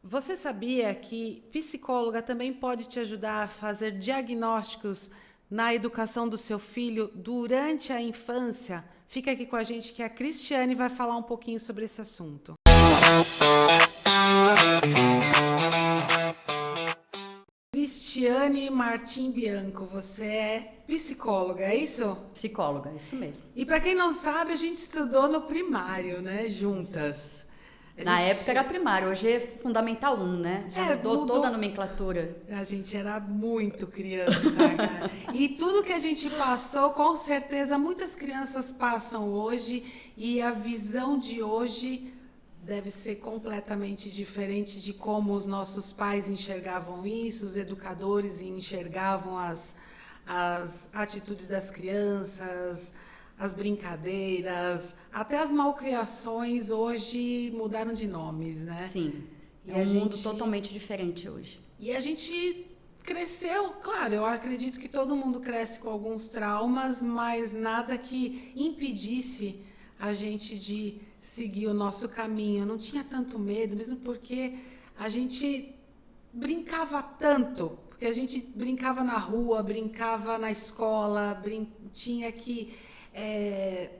Você sabia que psicóloga também pode te ajudar a fazer diagnósticos na educação do seu filho durante a infância? Fica aqui com a gente que a Cristiane vai falar um pouquinho sobre esse assunto. Cristiane Martim Bianco, você é psicóloga, é isso? Psicóloga, isso mesmo. E para quem não sabe, a gente estudou no primário, né, juntas. Na época era primário, hoje é Fundamental 1, né? Já mudou toda a nomenclatura. A gente era muito criança, cara. E tudo que a gente passou, com certeza, muitas crianças passam hoje e a visão de hoje deve ser completamente diferente de como os nossos pais enxergavam isso, os educadores enxergavam as atitudes das crianças, as brincadeiras, até as malcriações hoje mudaram de nomes, né? Sim, E é um mundo totalmente diferente hoje. E a gente cresceu, claro, eu acredito que todo mundo cresce com alguns traumas, mas nada que impedisse a gente de seguir o nosso caminho. Eu não tinha tanto medo, mesmo porque a gente brincava tanto, porque a gente brincava na rua, brincava na escola, tinha que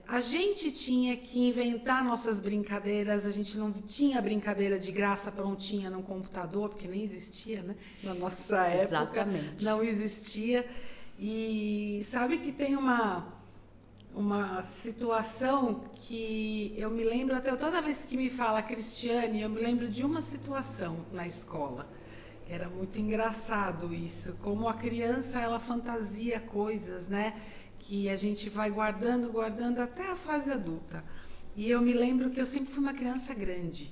a gente tinha que inventar nossas brincadeiras, a gente não tinha brincadeira de graça prontinha no computador, porque nem existia, né? Na nossa época. Exatamente. Não existia. E sabe que tem uma situação que eu me lembro, até toda vez que me fala Cristiane, eu me lembro de uma situação na escola. Era muito engraçado isso, como a criança ela fantasia coisas, né? Que a gente vai guardando até a fase adulta. E eu me lembro que eu sempre fui uma criança grande.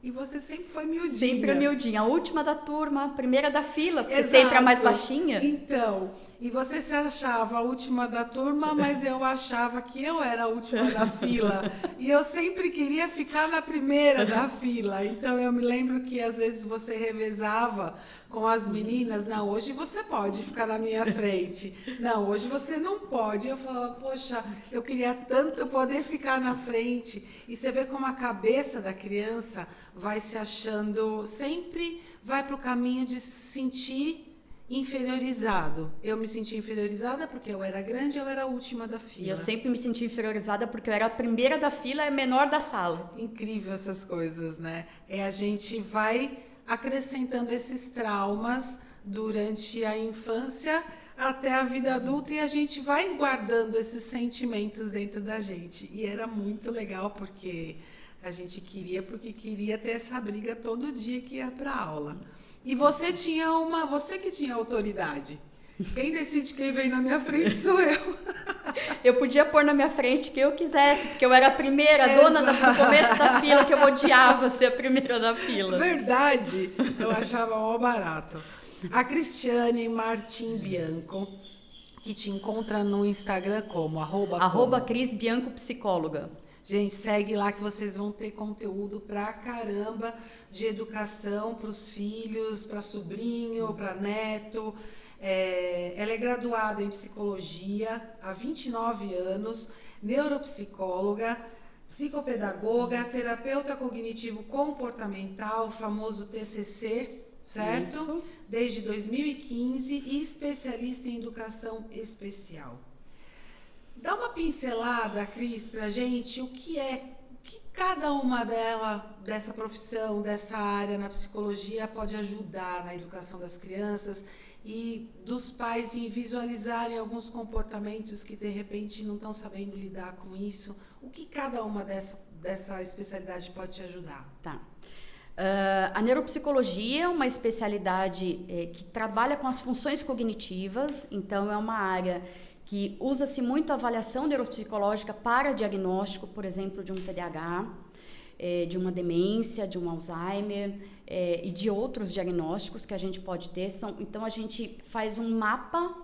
E você sempre foi miudinha. Sempre a miudinha, a última da turma, a primeira da fila, porque Exato. sempre a mais baixinha. Então, e você se achava a última da turma, mas eu achava que eu era a última da fila. E eu sempre queria ficar na primeira da fila. Então, eu me lembro que às vezes você revezava com as meninas. Não, hoje você pode ficar na minha frente. Não, hoje você não pode. Eu falava, poxa, eu queria tanto poder ficar na frente. E você vê como a cabeça da criança vai se achando, sempre vai para o caminho de se sentir inferiorizado. Eu me senti inferiorizada porque eu era grande, eu era a última da fila. E eu sempre me senti inferiorizada porque eu era a primeira da fila e a menor da sala. Incrível essas coisas, né? A gente vai acrescentando esses traumas durante a infância até a vida adulta e a gente vai guardando esses sentimentos dentro da gente. E era muito legal porque a gente queria ter essa briga todo dia que ia para aula. E você que tinha autoridade. Quem decide quem vem na minha frente sou eu. Eu podia pôr na minha frente quem eu quisesse, porque eu era a primeira, a dona do começo da fila, que eu odiava ser a primeira da fila. Verdade, eu achava mó barato. A Cristiane Martim Bianco, que te encontra no Instagram como? @ Cris Bianco Psicóloga. Gente, segue lá que vocês vão ter conteúdo pra caramba de educação pros filhos, pra sobrinho, pra neto. Ela é graduada em psicologia há 29 anos, neuropsicóloga, psicopedagoga, terapeuta cognitivo comportamental, famoso TCC, certo? Isso. Desde 2015 e especialista em educação especial. Dá uma pincelada, Cris, pra gente, o que cada uma dessa profissão, dessa área na psicologia pode ajudar na educação das crianças e dos pais em visualizarem alguns comportamentos que de repente não estão sabendo lidar com isso. O que cada uma dessa especialidade pode te ajudar? Tá. A neuropsicologia é uma especialidade que trabalha com as funções cognitivas, então é uma área que usa-se muito a avaliação neuropsicológica para diagnóstico, por exemplo, de um TDAH, de uma demência, de um Alzheimer e de outros diagnósticos que a gente pode ter. Então, a gente faz um mapa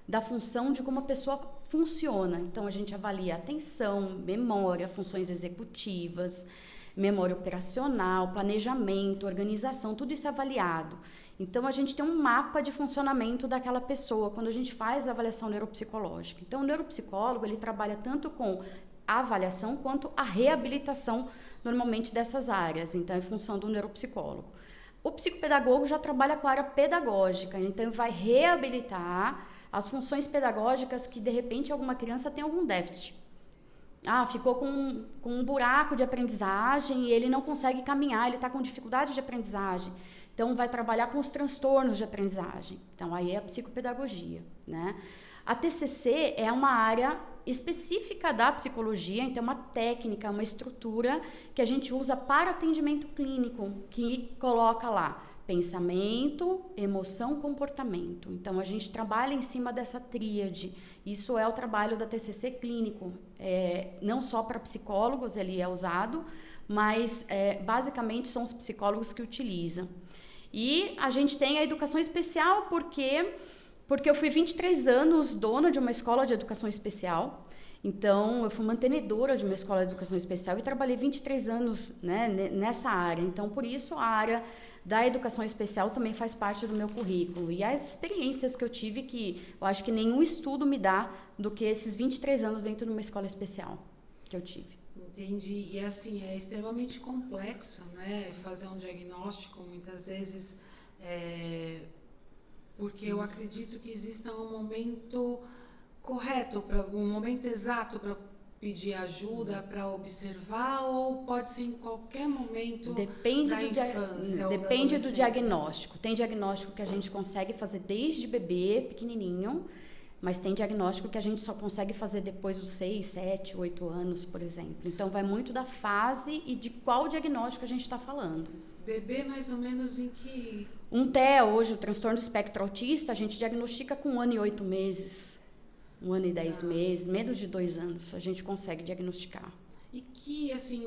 da função de como a pessoa funciona. Então, a gente avalia atenção, memória, funções executivas, memória operacional, planejamento, organização, tudo isso é avaliado. Então, a gente tem um mapa de funcionamento daquela pessoa quando a gente faz a avaliação neuropsicológica. Então, o neuropsicólogo, ele trabalha tanto com a avaliação quanto a reabilitação, normalmente, dessas áreas. Então, é função do neuropsicólogo. O psicopedagogo já trabalha com a área pedagógica, então vai reabilitar as funções pedagógicas que, de repente, alguma criança tem algum déficit. Ficou com um buraco de aprendizagem e ele não consegue caminhar, ele está com dificuldade de aprendizagem. Então, vai trabalhar com os transtornos de aprendizagem. Então, aí é a psicopedagogia, né? A TCC é uma área específica da psicologia, então é uma técnica, uma estrutura que a gente usa para atendimento clínico, que coloca lá pensamento, emoção, comportamento. Então, a gente trabalha em cima dessa tríade. Isso é o trabalho da TCC clínico. Não só para psicólogos ele é usado, mas basicamente são os psicólogos que utilizam. E a gente tem a educação especial porque eu fui 23 anos dona de uma escola de educação especial. Então, eu fui mantenedora de uma escola de educação especial e trabalhei 23 anos, né, nessa área. Então, por isso, a área da educação especial também faz parte do meu currículo. E as experiências que eu tive, que eu acho que nenhum estudo me dá do que esses 23 anos dentro de uma escola especial que eu tive. Entendi. E assim, é extremamente complexo, né? Fazer um diagnóstico, muitas vezes, porque eu acredito que exista um momento correto, um momento exato para pedir ajuda, para observar, ou pode ser em qualquer momento da infância. Depende do diagnóstico. Tem diagnóstico que a gente consegue fazer desde bebê, pequenininho, mas tem diagnóstico que a gente só consegue fazer depois dos 6, 7, 8 anos, por exemplo. Então, vai muito da fase e de qual diagnóstico a gente está falando. Bebê, mais ou menos em que... Um TEA, hoje, o transtorno do espectro autista, a gente diagnostica com 1 ano e 8 meses. 1 ano e 10 meses, menos de 2 anos, a gente consegue diagnosticar. E que, assim,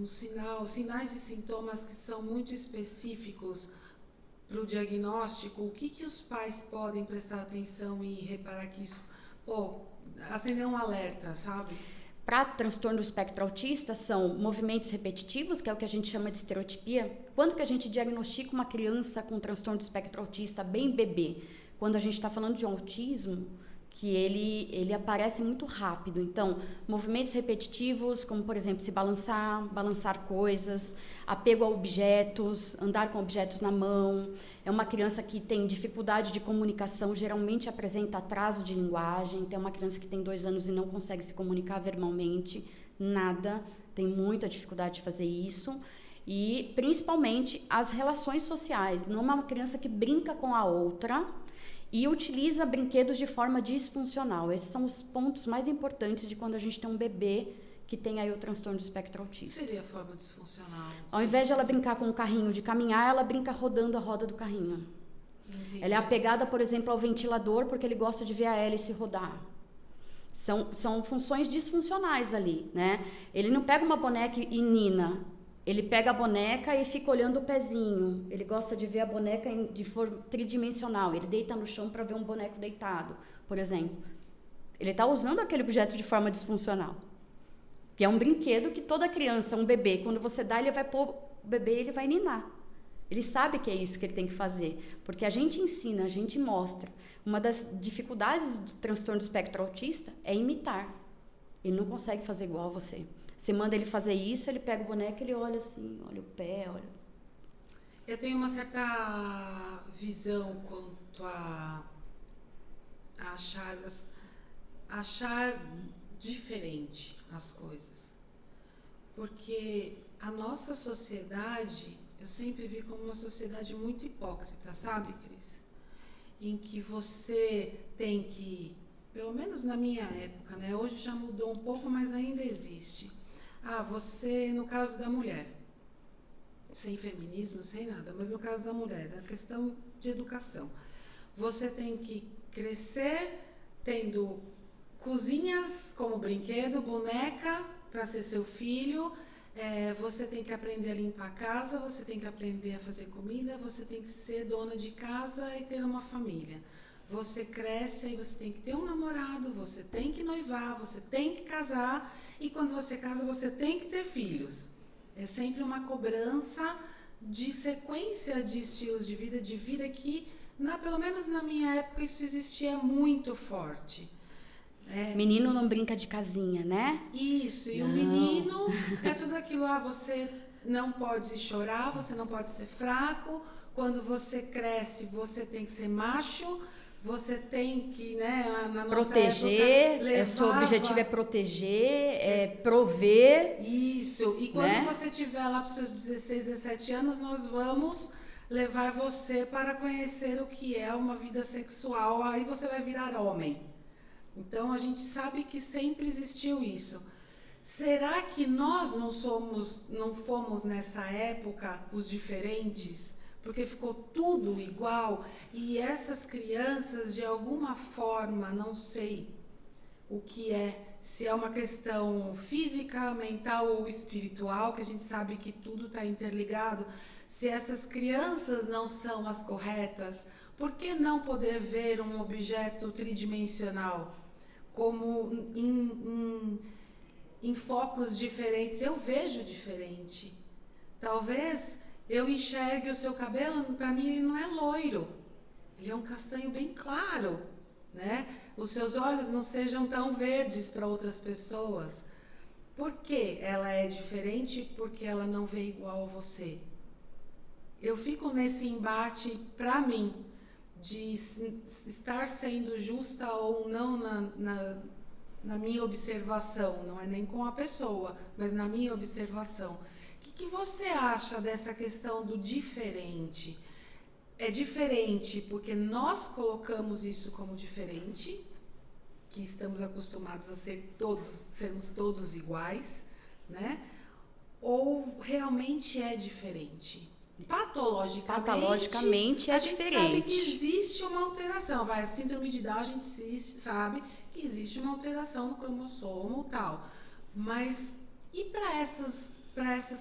sinais e sintomas que são muito específicos para o diagnóstico, o que os pais podem prestar atenção e reparar que isso, acender um alerta, sabe? Para transtorno do espectro autista, são movimentos repetitivos, que é o que a gente chama de estereotipia. Quando que a gente diagnostica uma criança com transtorno do espectro autista bem bebê? Quando a gente está falando de um autismo, que ele aparece muito rápido. Então, movimentos repetitivos, como, por exemplo, se balançar coisas, apego a objetos, andar com objetos na mão. É uma criança que tem dificuldade de comunicação, geralmente apresenta atraso de linguagem. Então, é uma criança que tem 2 anos e não consegue se comunicar verbalmente, nada, tem muita dificuldade de fazer isso. E, principalmente, as relações sociais. Não é uma criança que brinca com a outra e utiliza brinquedos de forma disfuncional. Esses são os pontos mais importantes de quando a gente tem um bebê que tem aí o transtorno do espectro autista. O que seria a forma disfuncional? Ao invés de ela brincar com um carrinho de caminhar, ela brinca rodando a roda do carrinho. Entendi. Ela é apegada, por exemplo, ao ventilador porque ele gosta de ver a hélice rodar. São funções disfuncionais ali, né? Ele não pega uma boneca e nina. Ele pega a boneca e fica olhando o pezinho. Ele gosta de ver a boneca de forma tridimensional. Ele deita no chão para ver um boneco deitado, por exemplo. Ele está usando aquele objeto de forma disfuncional. Que é um brinquedo que toda criança, um bebê, quando você dá, ele vai pôr o bebê e ele vai ninar. Ele sabe que é isso que ele tem que fazer. Porque a gente ensina, a gente mostra. Uma das dificuldades do transtorno do espectro autista é imitar. Ele não consegue fazer igual a você. Você manda ele fazer isso, ele pega o boneco, ele olha assim, olha o pé, olha... Eu tenho uma certa visão quanto a achar diferente as coisas. Porque a nossa sociedade, eu sempre vi como uma sociedade muito hipócrita, sabe, Cris? Em que você tem que, pelo menos na minha época, né? Hoje já mudou um pouco, mas ainda existe. Você, no caso da mulher, sem feminismo, sem nada, mas no caso da mulher, a questão de educação. Você tem que crescer tendo cozinhas como brinquedo, boneca para ser seu filho, você tem que aprender a limpar a casa, você tem que aprender a fazer comida, você tem que ser dona de casa e ter uma família. Você cresce e você tem que ter um namorado, você tem que noivar, você tem que casar, e quando você casa você tem que ter filhos. É sempre uma cobrança de sequência de estilos de vida que, pelo menos na minha época, isso existia muito forte. Menino não brinca de casinha, né? Isso, e o menino é tudo aquilo, você não pode chorar, você não pode ser fraco. Quando você cresce, você tem que ser macho. Você tem que, né, na nossa proteger, época, seu objetivo é proteger, é prover. Isso, e quando né? você tiver lá para os seus 16, 17 anos, nós vamos levar você para conhecer o que é uma vida sexual, aí você vai virar homem. Então, a gente sabe que sempre existiu isso. Será que nós não fomos nessa época os diferentes? Porque ficou tudo igual e essas crianças, de alguma forma, não sei o que é, se é uma questão física, mental ou espiritual, que a gente sabe que tudo está interligado, se essas crianças não são as corretas, por que não poder ver um objeto tridimensional como em focos diferentes? Eu vejo diferente. Talvez eu enxergue o seu cabelo, para mim ele não é loiro, ele é um castanho bem claro, né? Os seus olhos não sejam tão verdes para outras pessoas. Por que ela é diferente? Porque ela não vê igual a você. Eu fico nesse embate, para mim, de estar sendo justa ou não na minha observação, não é nem com a pessoa, mas na minha observação. O que você acha dessa questão do diferente? É diferente porque nós colocamos isso como diferente, que estamos acostumados a sermos todos iguais, né? Ou realmente é diferente? Patologicamente é diferente. A gente sabe que existe uma alteração. A síndrome de Down, a gente sabe que existe uma alteração no cromossomo e tal. Mas e para essas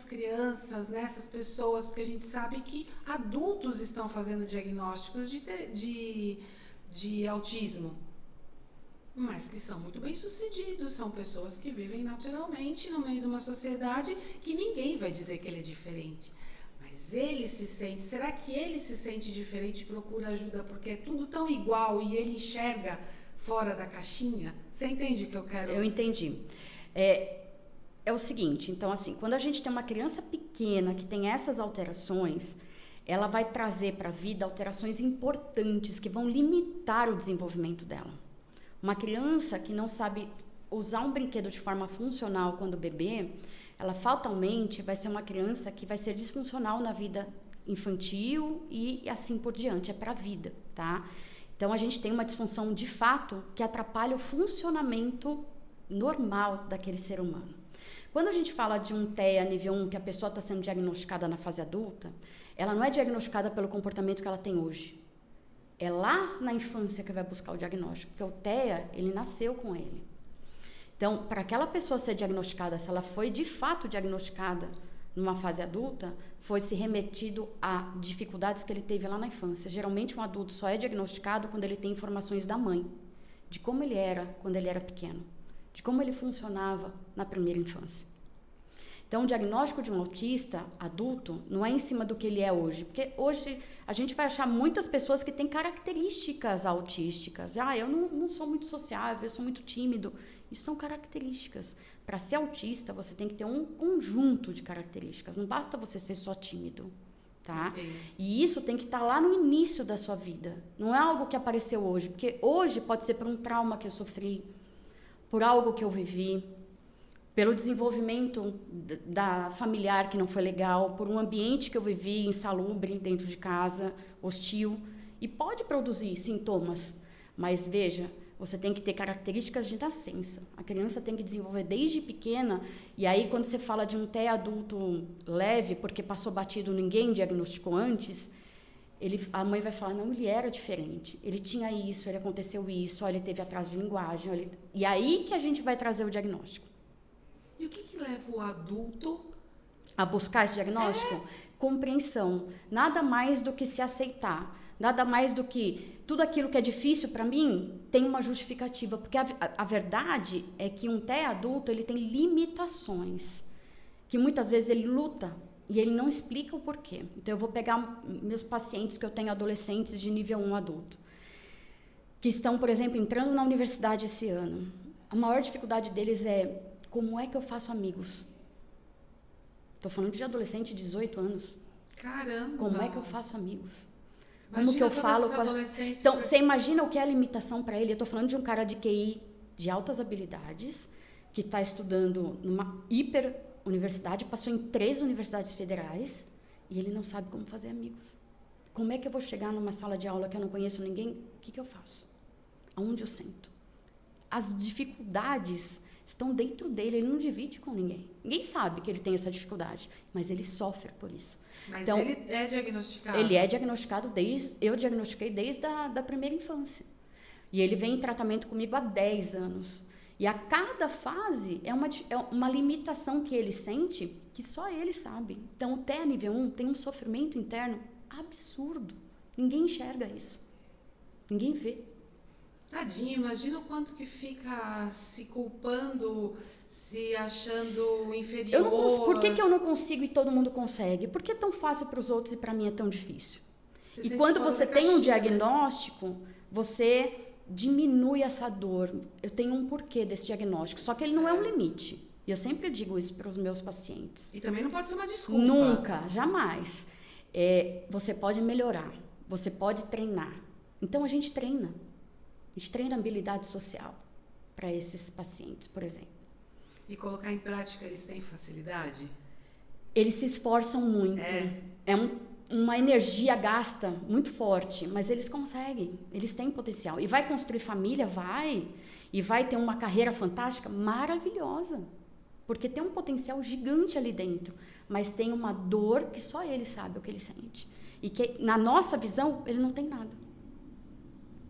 crianças, né, essas pessoas, porque a gente sabe que adultos estão fazendo diagnósticos de autismo, mas que são muito bem-sucedidos, são pessoas que vivem naturalmente no meio de uma sociedade que ninguém vai dizer que ele é diferente. Mas ele se sente, será que ele se sente diferente e procura ajuda porque é tudo tão igual e ele enxerga fora da caixinha? Você entende o que eu quero? Eu entendi. É o seguinte, então assim, quando a gente tem uma criança pequena que tem essas alterações, ela vai trazer para a vida alterações importantes que vão limitar o desenvolvimento dela. Uma criança que não sabe usar um brinquedo de forma funcional quando bebê, ela fatalmente vai ser uma criança que vai ser disfuncional na vida infantil e assim por diante, é para a vida, tá? Então a gente tem uma disfunção de fato que atrapalha o funcionamento normal daquele ser humano. Quando a gente fala de um TEA nível 1, que a pessoa está sendo diagnosticada na fase adulta, ela não é diagnosticada pelo comportamento que ela tem hoje. É lá na infância que vai buscar o diagnóstico, porque o TEA, ele nasceu com ele. Então, para aquela pessoa ser diagnosticada, se ela foi de fato diagnosticada numa fase adulta, foi se remetido a dificuldades que ele teve lá na infância. Geralmente, um adulto só é diagnosticado quando ele tem informações da mãe, de como ele era quando ele era pequeno, de como ele funcionava na primeira infância. Então, o diagnóstico de um autista adulto não é em cima do que ele é hoje, porque hoje a gente vai achar muitas pessoas que têm características autísticas. Eu não sou muito sociável, eu sou muito tímido. Isso são características. Para ser autista, você tem que ter um conjunto de características. Não basta você ser só tímido, tá? E isso tem que estar lá no início da sua vida. Não é algo que apareceu hoje, porque hoje pode ser por um trauma que eu sofri, por algo que eu vivi, pelo desenvolvimento da familiar que não foi legal, por um ambiente que eu vivi insalubre dentro de casa, hostil, e pode produzir sintomas. Mas veja, você tem que ter características de nascença. A criança tem que desenvolver desde pequena, e aí quando você fala de um TEA adulto leve, porque passou batido, ninguém diagnosticou antes, a mãe vai falar, não, ele era diferente, ele tinha isso, ele aconteceu isso, ele teve atraso de linguagem, e aí que a gente vai trazer o diagnóstico. E o que leva o adulto a buscar esse diagnóstico? Compreensão. Nada mais do que se aceitar. Nada mais do que tudo aquilo que é difícil para mim tem uma justificativa. Porque a verdade é que um TEA adulto ele tem limitações. Que muitas vezes ele luta e ele não explica o porquê. Então eu vou pegar meus pacientes que eu tenho adolescentes de nível 1 adulto. Que estão, por exemplo, entrando na universidade esse ano. A maior dificuldade deles é: como é que eu faço amigos? Estou falando de adolescente de 18 anos. Caramba! Como é que eu faço amigos? Imagina Como que eu toda falo? essa adolescência Então, você imagina o que é a limitação para ele? Eu estou falando de um cara de QI de altas habilidades, que está estudando numa hiper universidade, passou em 3 universidades federais, e ele não sabe como fazer amigos. Como é que eu vou chegar numa sala de aula que eu não conheço ninguém? O que eu faço? Aonde eu sento? As dificuldades estão dentro dele, ele não divide com ninguém. Ninguém sabe que ele tem essa dificuldade, mas ele sofre por isso. Mas então, ele é diagnosticado? Ele é diagnosticado eu diagnostiquei desde da primeira infância. E ele vem em tratamento comigo há 10 anos. E a cada fase é uma limitação que ele sente que só ele sabe. Então, o TEA nível 1 tem um sofrimento interno absurdo. Ninguém enxerga isso. Ninguém vê. Tadinho, imagina o quanto que fica se culpando, se achando inferior. Por que eu não consigo e todo mundo consegue? Por que é tão fácil para os outros e para mim é tão difícil? E quando você tem um diagnóstico, você diminui essa dor. Eu tenho um porquê desse diagnóstico, só que ele não é um limite. E eu sempre digo isso para os meus pacientes. E também não pode ser uma desculpa. Nunca, jamais. Você pode melhorar, você pode treinar. Então a gente treina. A gente treina habilidade social para esses pacientes, por exemplo. E colocar em prática, eles têm facilidade? Eles se esforçam muito. Uma energia gasta muito forte, mas eles conseguem, eles têm potencial. E vai construir família? Vai. E vai ter uma carreira fantástica? Maravilhosa. Porque tem um potencial gigante ali dentro, mas tem uma dor que só ele sabe o que ele sente. E que, na nossa visão, ele não tem nada.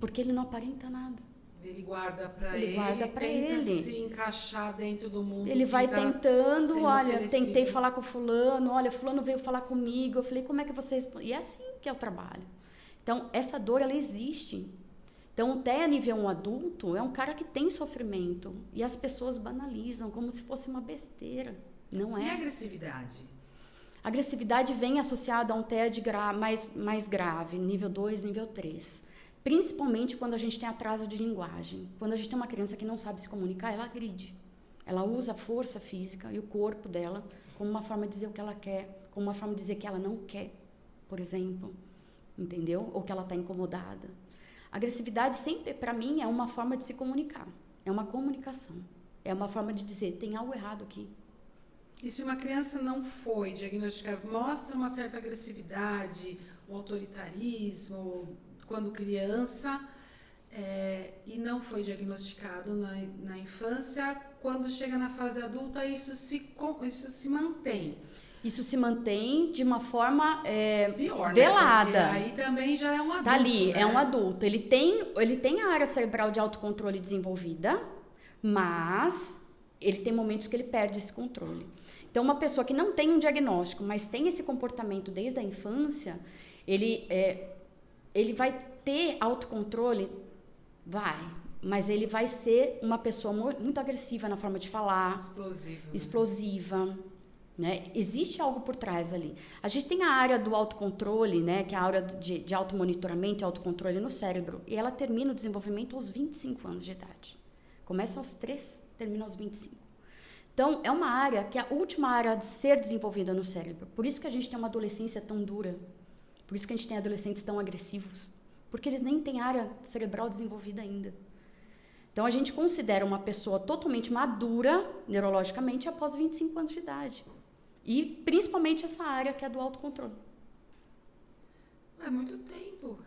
Porque ele não aparenta nada. Ele guarda para ele, tenta se encaixar dentro do mundo. Ele vai tentando, olha, oferecido. Tentei falar com fulano, olha, fulano veio falar comigo, eu falei, como é que você responde? E é assim que é o trabalho. Então, essa dor, ela existe. Então, até a nível 1 adulto, é um cara que tem sofrimento. E as pessoas banalizam como se fosse uma besteira. Não é. E a agressividade? A agressividade vem associada a um TED mais grave, nível 2, nível 3. Principalmente quando a gente tem atraso de linguagem. Quando a gente tem uma criança que não sabe se comunicar, ela agride. Ela usa a força física e o corpo dela como uma forma de dizer o que ela quer, como uma forma de dizer que ela não quer, por exemplo. Entendeu? Ou que ela está incomodada. A agressividade sempre, para mim, é uma forma de se comunicar. É uma comunicação. É uma forma de dizer, tem algo errado aqui. E se uma criança não foi diagnosticada, mostra uma certa agressividade, um autoritarismo, quando criança, e não foi diagnosticado na infância, quando chega na fase adulta, isso se mantém. Isso se mantém de uma forma pior, velada. Né? Aí também já é um adulto. Tá ali, né? é um adulto. Ele tem a área cerebral de autocontrole desenvolvida, mas ele tem momentos que ele perde esse controle. Então, uma pessoa que não tem um diagnóstico, mas tem esse comportamento desde a infância, ele vai ter autocontrole? Vai. Mas ele vai ser uma pessoa muito agressiva na forma de falar. Explosiva. Né? Existe algo por trás ali. A gente tem a área do autocontrole, né? Que é a área de automonitoramento e autocontrole no cérebro. E ela termina o desenvolvimento aos 25 anos de idade. Começa aos 3, termina aos 25. Então, é uma área que é a última área de ser desenvolvida no cérebro. Por isso que a gente tem uma adolescência tão dura. Por isso que a gente tem adolescentes tão agressivos. Porque eles nem têm área cerebral desenvolvida ainda. Então, a gente considera uma pessoa totalmente madura, neurologicamente, após 25 anos de idade. E, principalmente, essa área que é do autocontrole. É muito tempo.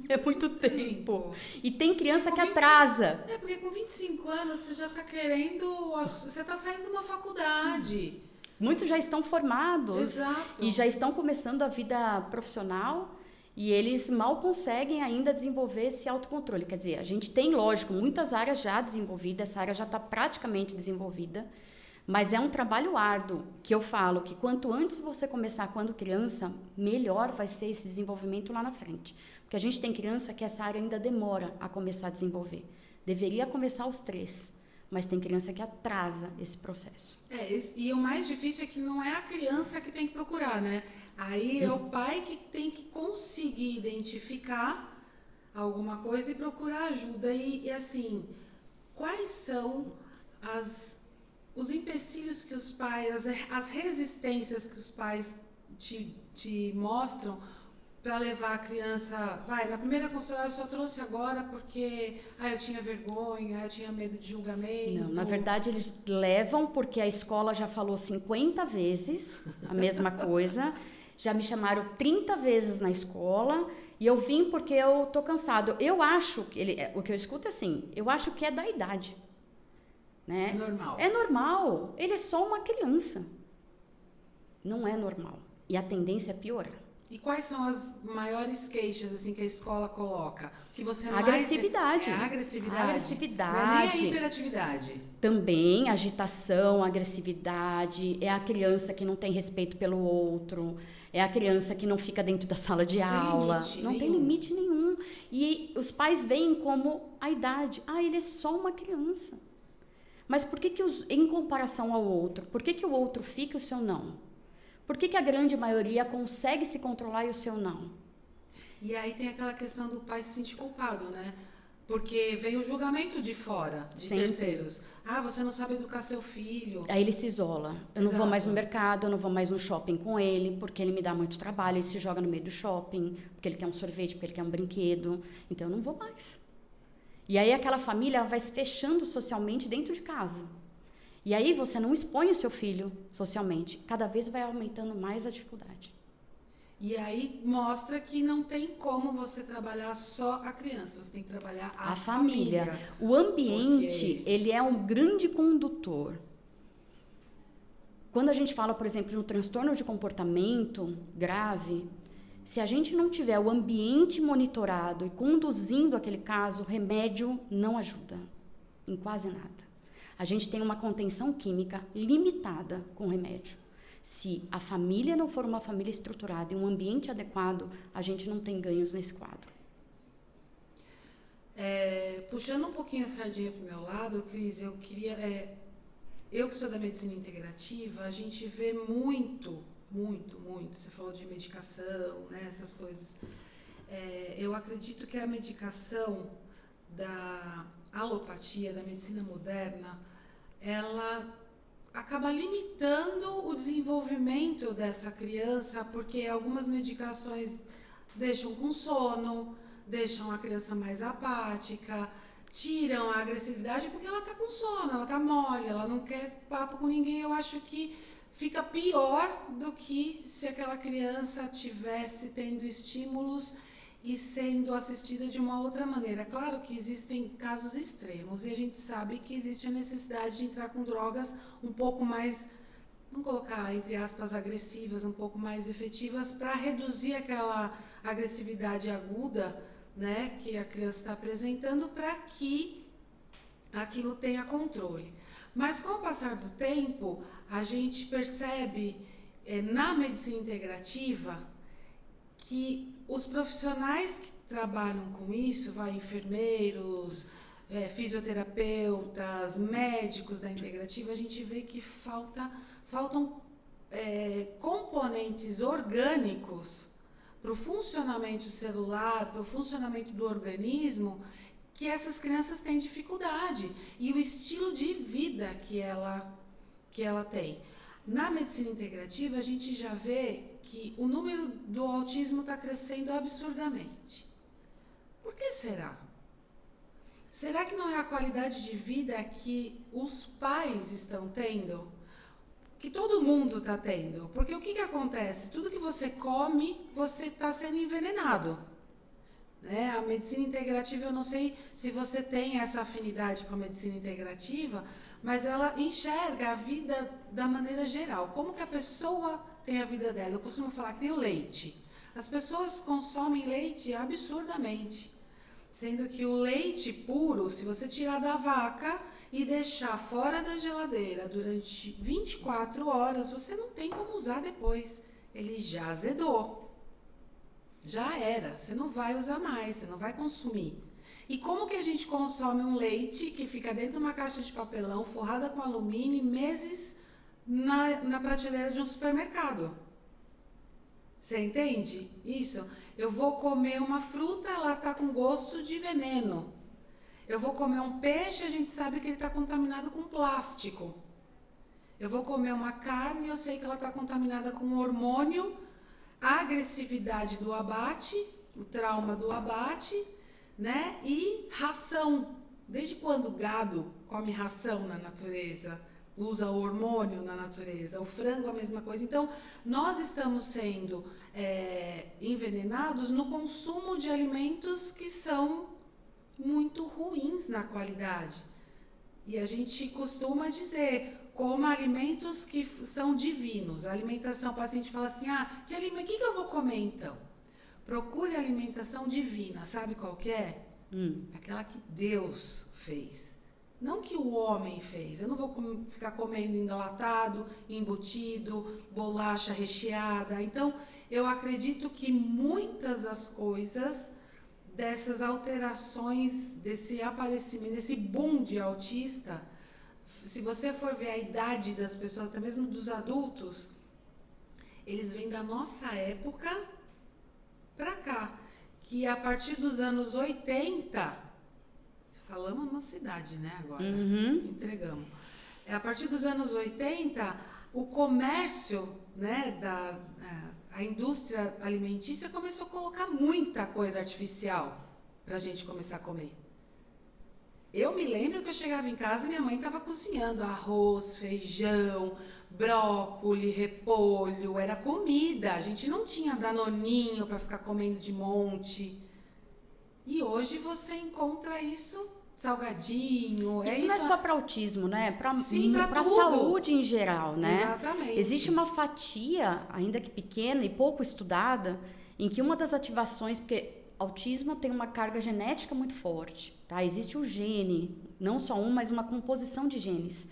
É muito tempo. E tem criança que atrasa. Porque com 25 anos você já está querendo... Você está saindo de uma faculdade. Muitos já estão formados. Exato. E já estão começando a vida profissional e eles mal conseguem ainda desenvolver esse autocontrole. Quer dizer, a gente tem, lógico, muitas áreas já desenvolvidas, essa área já está praticamente desenvolvida, mas é um trabalho árduo, que eu falo que quanto antes você começar quando criança, melhor vai ser esse desenvolvimento lá na frente. Porque a gente tem criança que essa área ainda demora a começar a desenvolver. Deveria começar aos 3. Mas tem criança que atrasa esse processo. E o mais difícil é que não é a criança que tem que procurar, né? Aí é o pai que tem que conseguir identificar alguma coisa e procurar ajuda. E assim, quais são os empecilhos que os pais, as resistências que os pais te mostram para levar a criança, na primeira consulta eu só trouxe agora porque eu tinha vergonha, eu tinha medo de julgamento. Não, na verdade eles levam porque a escola já falou 50 vezes a mesma coisa, já me chamaram 30 vezes na escola e eu vim porque eu tô cansado. Eu acho que o que eu escuto é assim, eu acho que é da idade. Né? É normal. É normal, ele é só uma criança. Não é normal. E a tendência é piorar. E quais são as maiores queixas assim que a escola coloca? Que você agressividade. É a agressividade. Agressividade. Não é nem a hiperatividade. Também agitação, agressividade. É a criança que não tem respeito pelo outro. É a criança que não fica dentro da sala de aula. Não tem limite nenhum. E os pais veem como a idade. Ele é só uma criança. Mas por que em comparação ao outro, por que o outro fica e o seu não? Por que a grande maioria consegue se controlar e o seu não? E aí tem aquela questão do pai se sentir culpado, né? Porque vem o julgamento de fora, de terceiros. Você não sabe educar seu filho. Aí ele se isola. Eu não vou mais no mercado, eu não vou mais no shopping com ele, porque ele me dá muito trabalho. Ele se joga no meio do shopping, porque ele quer um sorvete, porque ele quer um brinquedo. Então eu não vou mais. E aí aquela família vai se fechando socialmente dentro de casa. E aí você não expõe o seu filho socialmente. Cada vez vai aumentando mais a dificuldade. E aí mostra que não tem como você trabalhar só a criança, você tem que trabalhar a família. O ambiente, ele é um grande condutor. Quando a gente fala, por exemplo, de um transtorno de comportamento grave, se a gente não tiver o ambiente monitorado e conduzindo aquele caso, o remédio não ajuda em quase nada. A gente tem uma contenção química limitada com o remédio. Se a família não for uma família estruturada e um ambiente adequado, a gente não tem ganhos nesse quadro. Puxando um pouquinho a sardinha para o meu lado, Cris, eu queria... eu que sou da medicina integrativa, a gente vê muito, você falou de medicação, né, essas coisas. Eu acredito que a medicação da alopatia, da medicina moderna, ela acaba limitando o desenvolvimento dessa criança, porque algumas medicações deixam com sono, deixam a criança mais apática, tiram a agressividade porque ela está com sono, ela está mole, ela não quer papo com ninguém. Eu acho que fica pior do que se aquela criança tivesse tendo estímulos e sendo assistida de uma outra maneira. Claro que existem casos extremos e a gente sabe que existe a necessidade de entrar com drogas um pouco mais, vamos colocar entre aspas, agressivas, um pouco mais efetivas para reduzir aquela agressividade aguda, né, que a criança está apresentando, para que aquilo tenha controle. Mas com o passar do tempo, a gente percebe na medicina integrativa que os profissionais que trabalham com isso, enfermeiros, fisioterapeutas, médicos da integrativa, a gente vê que faltam componentes orgânicos para o funcionamento celular, para o funcionamento do organismo, que essas crianças têm dificuldade, e o estilo de vida que ela tem. Na medicina integrativa, a gente já vê que o número do autismo está crescendo absurdamente. Por que será? Será que não é a qualidade de vida que os pais estão tendo? Que todo mundo está tendo? Porque o que acontece? Tudo que você come, você está sendo envenenado. Né? A medicina integrativa, eu não sei se você tem essa afinidade com a medicina integrativa, mas ela enxerga a vida da maneira geral. Como que a pessoa tem a vida dela? Eu costumo falar que nem o leite. As pessoas consomem leite absurdamente, sendo que o leite puro, se você tirar da vaca e deixar fora da geladeira durante 24 horas, você não tem como usar depois. Ele já azedou. Já era. Você não vai usar mais, você não vai consumir. E como que a gente consome um leite que fica dentro de uma caixa de papelão, forrada com alumínio, meses na prateleira de um supermercado? Você entende isso? Eu vou comer uma fruta, ela está com gosto de veneno. Eu vou comer um peixe, a gente sabe que ele está contaminado com plástico. Eu vou comer uma carne, eu sei que ela está contaminada com hormônio, a agressividade do abate, o trauma do abate, né? E ração. Desde quando o gado come ração na natureza? Usa hormônio na natureza? O frango a mesma coisa. Então, nós estamos sendo envenenados no consumo de alimentos que são muito ruins na qualidade. E a gente costuma dizer, coma alimentos que são divinos. A alimentação, o paciente fala assim, que eu vou comer então? Procure alimentação divina, sabe qual que é? Aquela que Deus fez. Não que o homem fez. Eu não vou ficar comendo enlatado, embutido, bolacha recheada. Então, eu acredito que muitas das coisas, dessas alterações, desse aparecimento, desse boom de autista, se você for ver a idade das pessoas, até mesmo dos adultos, eles vêm da nossa época para cá. Que a partir dos anos 80, falamos uma cidade, né, agora, entregamos. A partir dos anos 80, o comércio, né, a indústria alimentícia começou a colocar muita coisa artificial para a gente começar a comer. Eu me lembro que eu chegava em casa e minha mãe estava cozinhando arroz, feijão, brócolis, repolho, era comida. A gente não tinha danoninho para ficar comendo de monte. E hoje você encontra isso, salgadinho. Isso não é só para autismo, né? Para tudo. Saúde em geral, né? Exatamente. Existe uma fatia, ainda que pequena e pouco estudada, em que uma das ativações, porque autismo tem uma carga genética muito forte, tá? Existe o gene, não só um, mas uma composição de genes.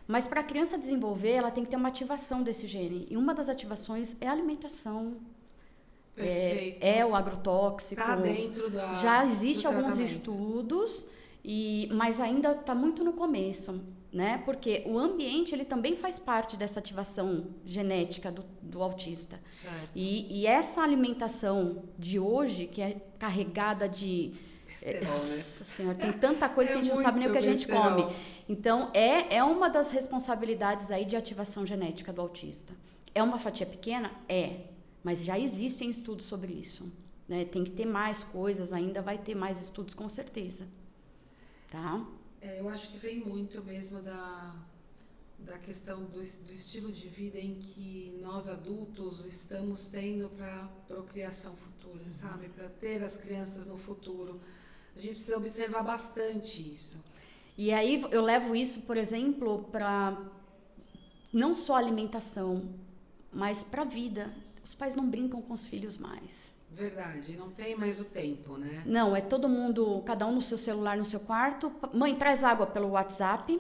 Mas para a criança desenvolver, ela tem que ter uma ativação desse gene. E uma das ativações é a alimentação. Perfeito. É o agrotóxico. Está dentro já existe alguns estudos, mas ainda está muito no começo, né? Porque o ambiente ele também faz parte dessa ativação genética do autista. Certo. E essa alimentação de hoje, que é carregada de... Besterol, né? Nossa Senhora, tem tanta coisa que a gente não sabe nem o que a gente besterol. come. Então, é uma das responsabilidades aí de ativação genética do autista. É uma fatia pequena? Mas já existem estudos sobre isso. Né? Tem que ter mais coisas, ainda vai ter mais estudos com certeza. Tá? Eu acho que vem muito mesmo da questão do estilo de vida em que nós adultos estamos tendo para procriação futura, sabe? Para ter as crianças no futuro. A gente precisa observar bastante isso. E aí eu levo isso, por exemplo, para não só alimentação, mas para a vida. Os pais não brincam com os filhos mais. Verdade, não tem mais o tempo, né? Não, é todo mundo, cada um no seu celular, no seu quarto. Mãe, traz água pelo WhatsApp.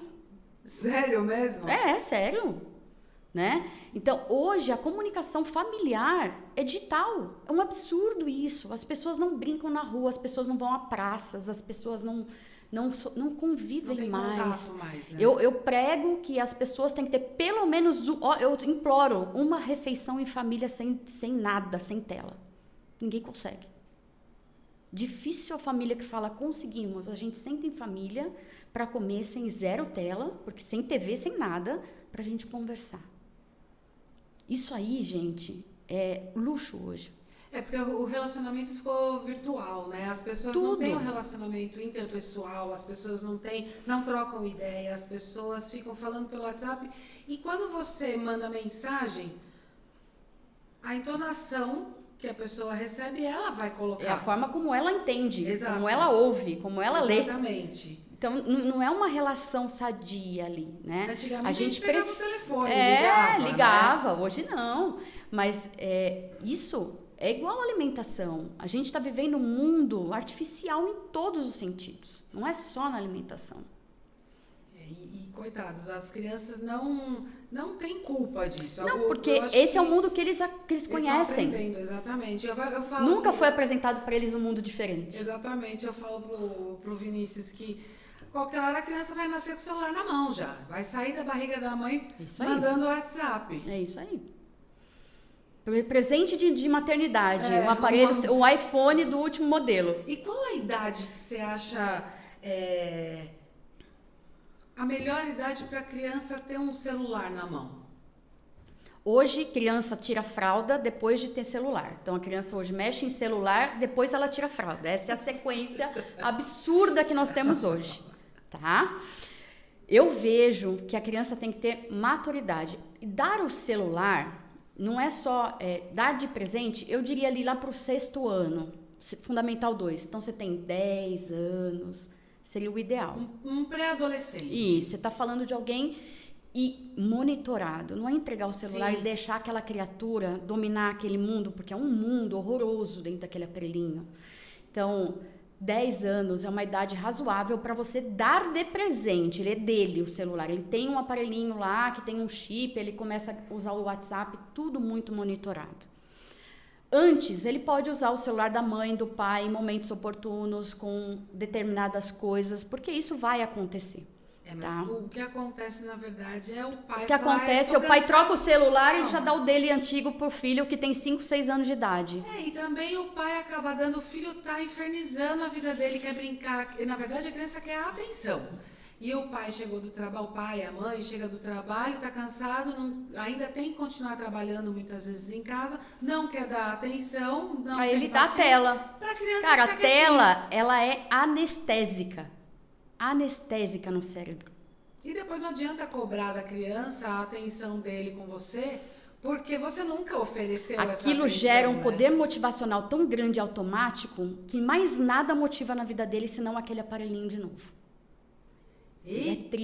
Sério mesmo? É sério. Né? Então, hoje, a comunicação familiar é digital. É um absurdo isso. As pessoas não brincam na rua, as pessoas não vão a praças, as pessoas não convivem não tem mais. Contato mais, né? Eu prego que as pessoas têm que ter pelo menos, eu imploro, uma refeição em família sem nada, sem tela. Ninguém consegue. Difícil a família que fala, conseguimos. A gente senta em família para comer sem zero tela, porque sem TV, sem nada, para a gente conversar. Isso aí, gente, é luxo hoje. É porque o relacionamento ficou virtual, né? As pessoas não têm um relacionamento interpessoal, as pessoas não trocam ideia, as pessoas ficam falando pelo WhatsApp. E quando você manda mensagem, a entonação que a pessoa recebe, ela vai colocar. É a forma como ela entende, Exato. como ela ouve, como ela lê. Exatamente. Então, não é uma relação sadia ali, né? Antigamente a gente pegava o telefone, ligava. Né? Hoje não. Mas isso é igual à alimentação. A gente está vivendo um mundo artificial em todos os sentidos. Não é só na alimentação. E coitados, as crianças não têm culpa disso. Não, porque esse é o mundo que eles conhecem. Estão aprendendo, exatamente. Eu falo Nunca foi apresentado para eles um mundo diferente. Exatamente. Eu falo pro Vinícius que qualquer hora a criança vai nascer com o celular na mão já. Vai sair da barriga da mãe mandando o WhatsApp. É isso aí. Presente de maternidade. Um aparelho, o iPhone do último modelo. E qual a idade que você acha a melhor idade para a criança ter um celular na mão? Hoje, criança tira fralda depois de ter celular. Então, a criança hoje mexe em celular, depois ela tira fralda. Essa é a sequência absurda que nós temos hoje, tá? Eu vejo que a criança tem que ter maturidade. Dar o celular não é só dar de presente, eu diria ali lá para o 6º ano, Fundamental 2. Então, você tem 10 anos, seria o ideal. Um pré-adolescente. Isso, você está falando de alguém e monitorado. Não é entregar o celular e deixar aquela criatura dominar aquele mundo, porque é um mundo horroroso dentro daquele aparelhinho. Então, 10 anos é uma idade razoável para você dar de presente. Ele é dele, o celular. Ele tem um aparelhinho lá que tem um chip, ele começa a usar o WhatsApp, tudo muito monitorado. Antes, ele pode usar o celular da mãe, do pai, em momentos oportunos, com determinadas coisas, porque isso vai acontecer. Mas tá? O que acontece, na verdade, é o pai... O que acontece é o pai troca o celular e já dá o dele antigo pro filho que tem 5, 6 anos de idade. E também o pai acaba dando... O filho tá infernizando a vida dele, quer brincar. E, na verdade, a criança quer a atenção. E o pai chegou do trabalho, o pai, a mãe, chega do trabalho, tá cansado, ainda tem que continuar trabalhando muitas vezes em casa, não quer dar atenção, não Aí tem ele dá a tela. Pra criança Cara, a ficar tela, ela é anestésica. Anestésica no cérebro. E depois não adianta cobrar da criança a atenção dele com você, porque você nunca ofereceu essa atenção. Aquilo gera um poder motivacional tão grande e automático que mais nada motiva na vida dele senão aquele aparelhinho de novo. Eita.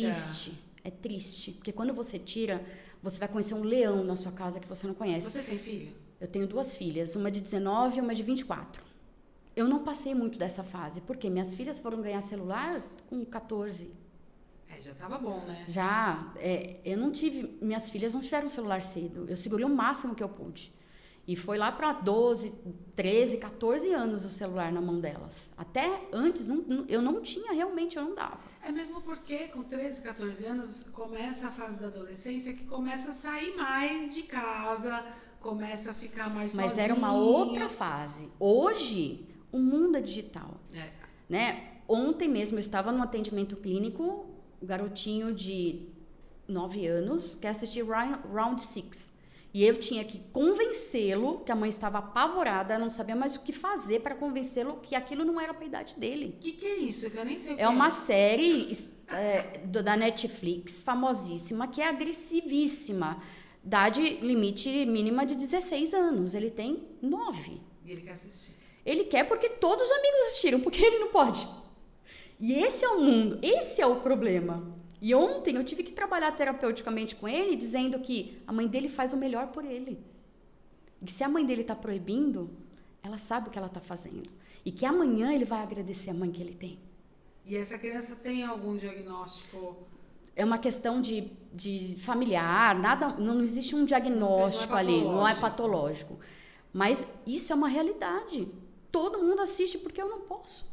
É triste, porque quando você tira, você vai conhecer um leão na sua casa que você não conhece. Você tem filho? Eu tenho 2 filhas, uma de 19 e uma de 24. Eu não passei muito dessa fase, porque minhas filhas foram ganhar celular com 14. Já tava bom, né? Eu não tive, minhas filhas não tiveram celular cedo, eu segurei o máximo que eu pude. E foi lá para 12, 13, 14 anos o celular na mão delas. Até antes, eu não tinha, realmente eu não dava. É mesmo porque com 13, 14 anos começa a fase da adolescência que começa a sair mais de casa, começa a ficar mais sozinho. Mas era uma outra fase. Hoje, o mundo é digital. Né? Ontem mesmo eu estava num atendimento clínico, um garotinho de 9 anos quer assistir Round 6. E eu tinha que convencê-lo, que a mãe estava apavorada, não sabia mais o que fazer para convencê-lo que aquilo não era para a idade dele. O que é isso? Que eu nem sei o que é. Uma série da Netflix, famosíssima, que é agressivíssima. Idade limite mínima de 16 anos. Ele tem 9. E ele quer assistir. Ele quer porque todos os amigos assistiram, porque ele não pode. E esse é o mundo, esse é o problema. E ontem eu tive que trabalhar terapeuticamente com ele, dizendo que a mãe dele faz o melhor por ele. E se a mãe dele está proibindo, ela sabe o que ela está fazendo. E que amanhã ele vai agradecer a mãe que ele tem. E essa criança tem algum diagnóstico? É uma questão de familiar, não existe um diagnóstico ali, não é patológico. Mas isso é uma realidade. Todo mundo assiste porque eu não posso.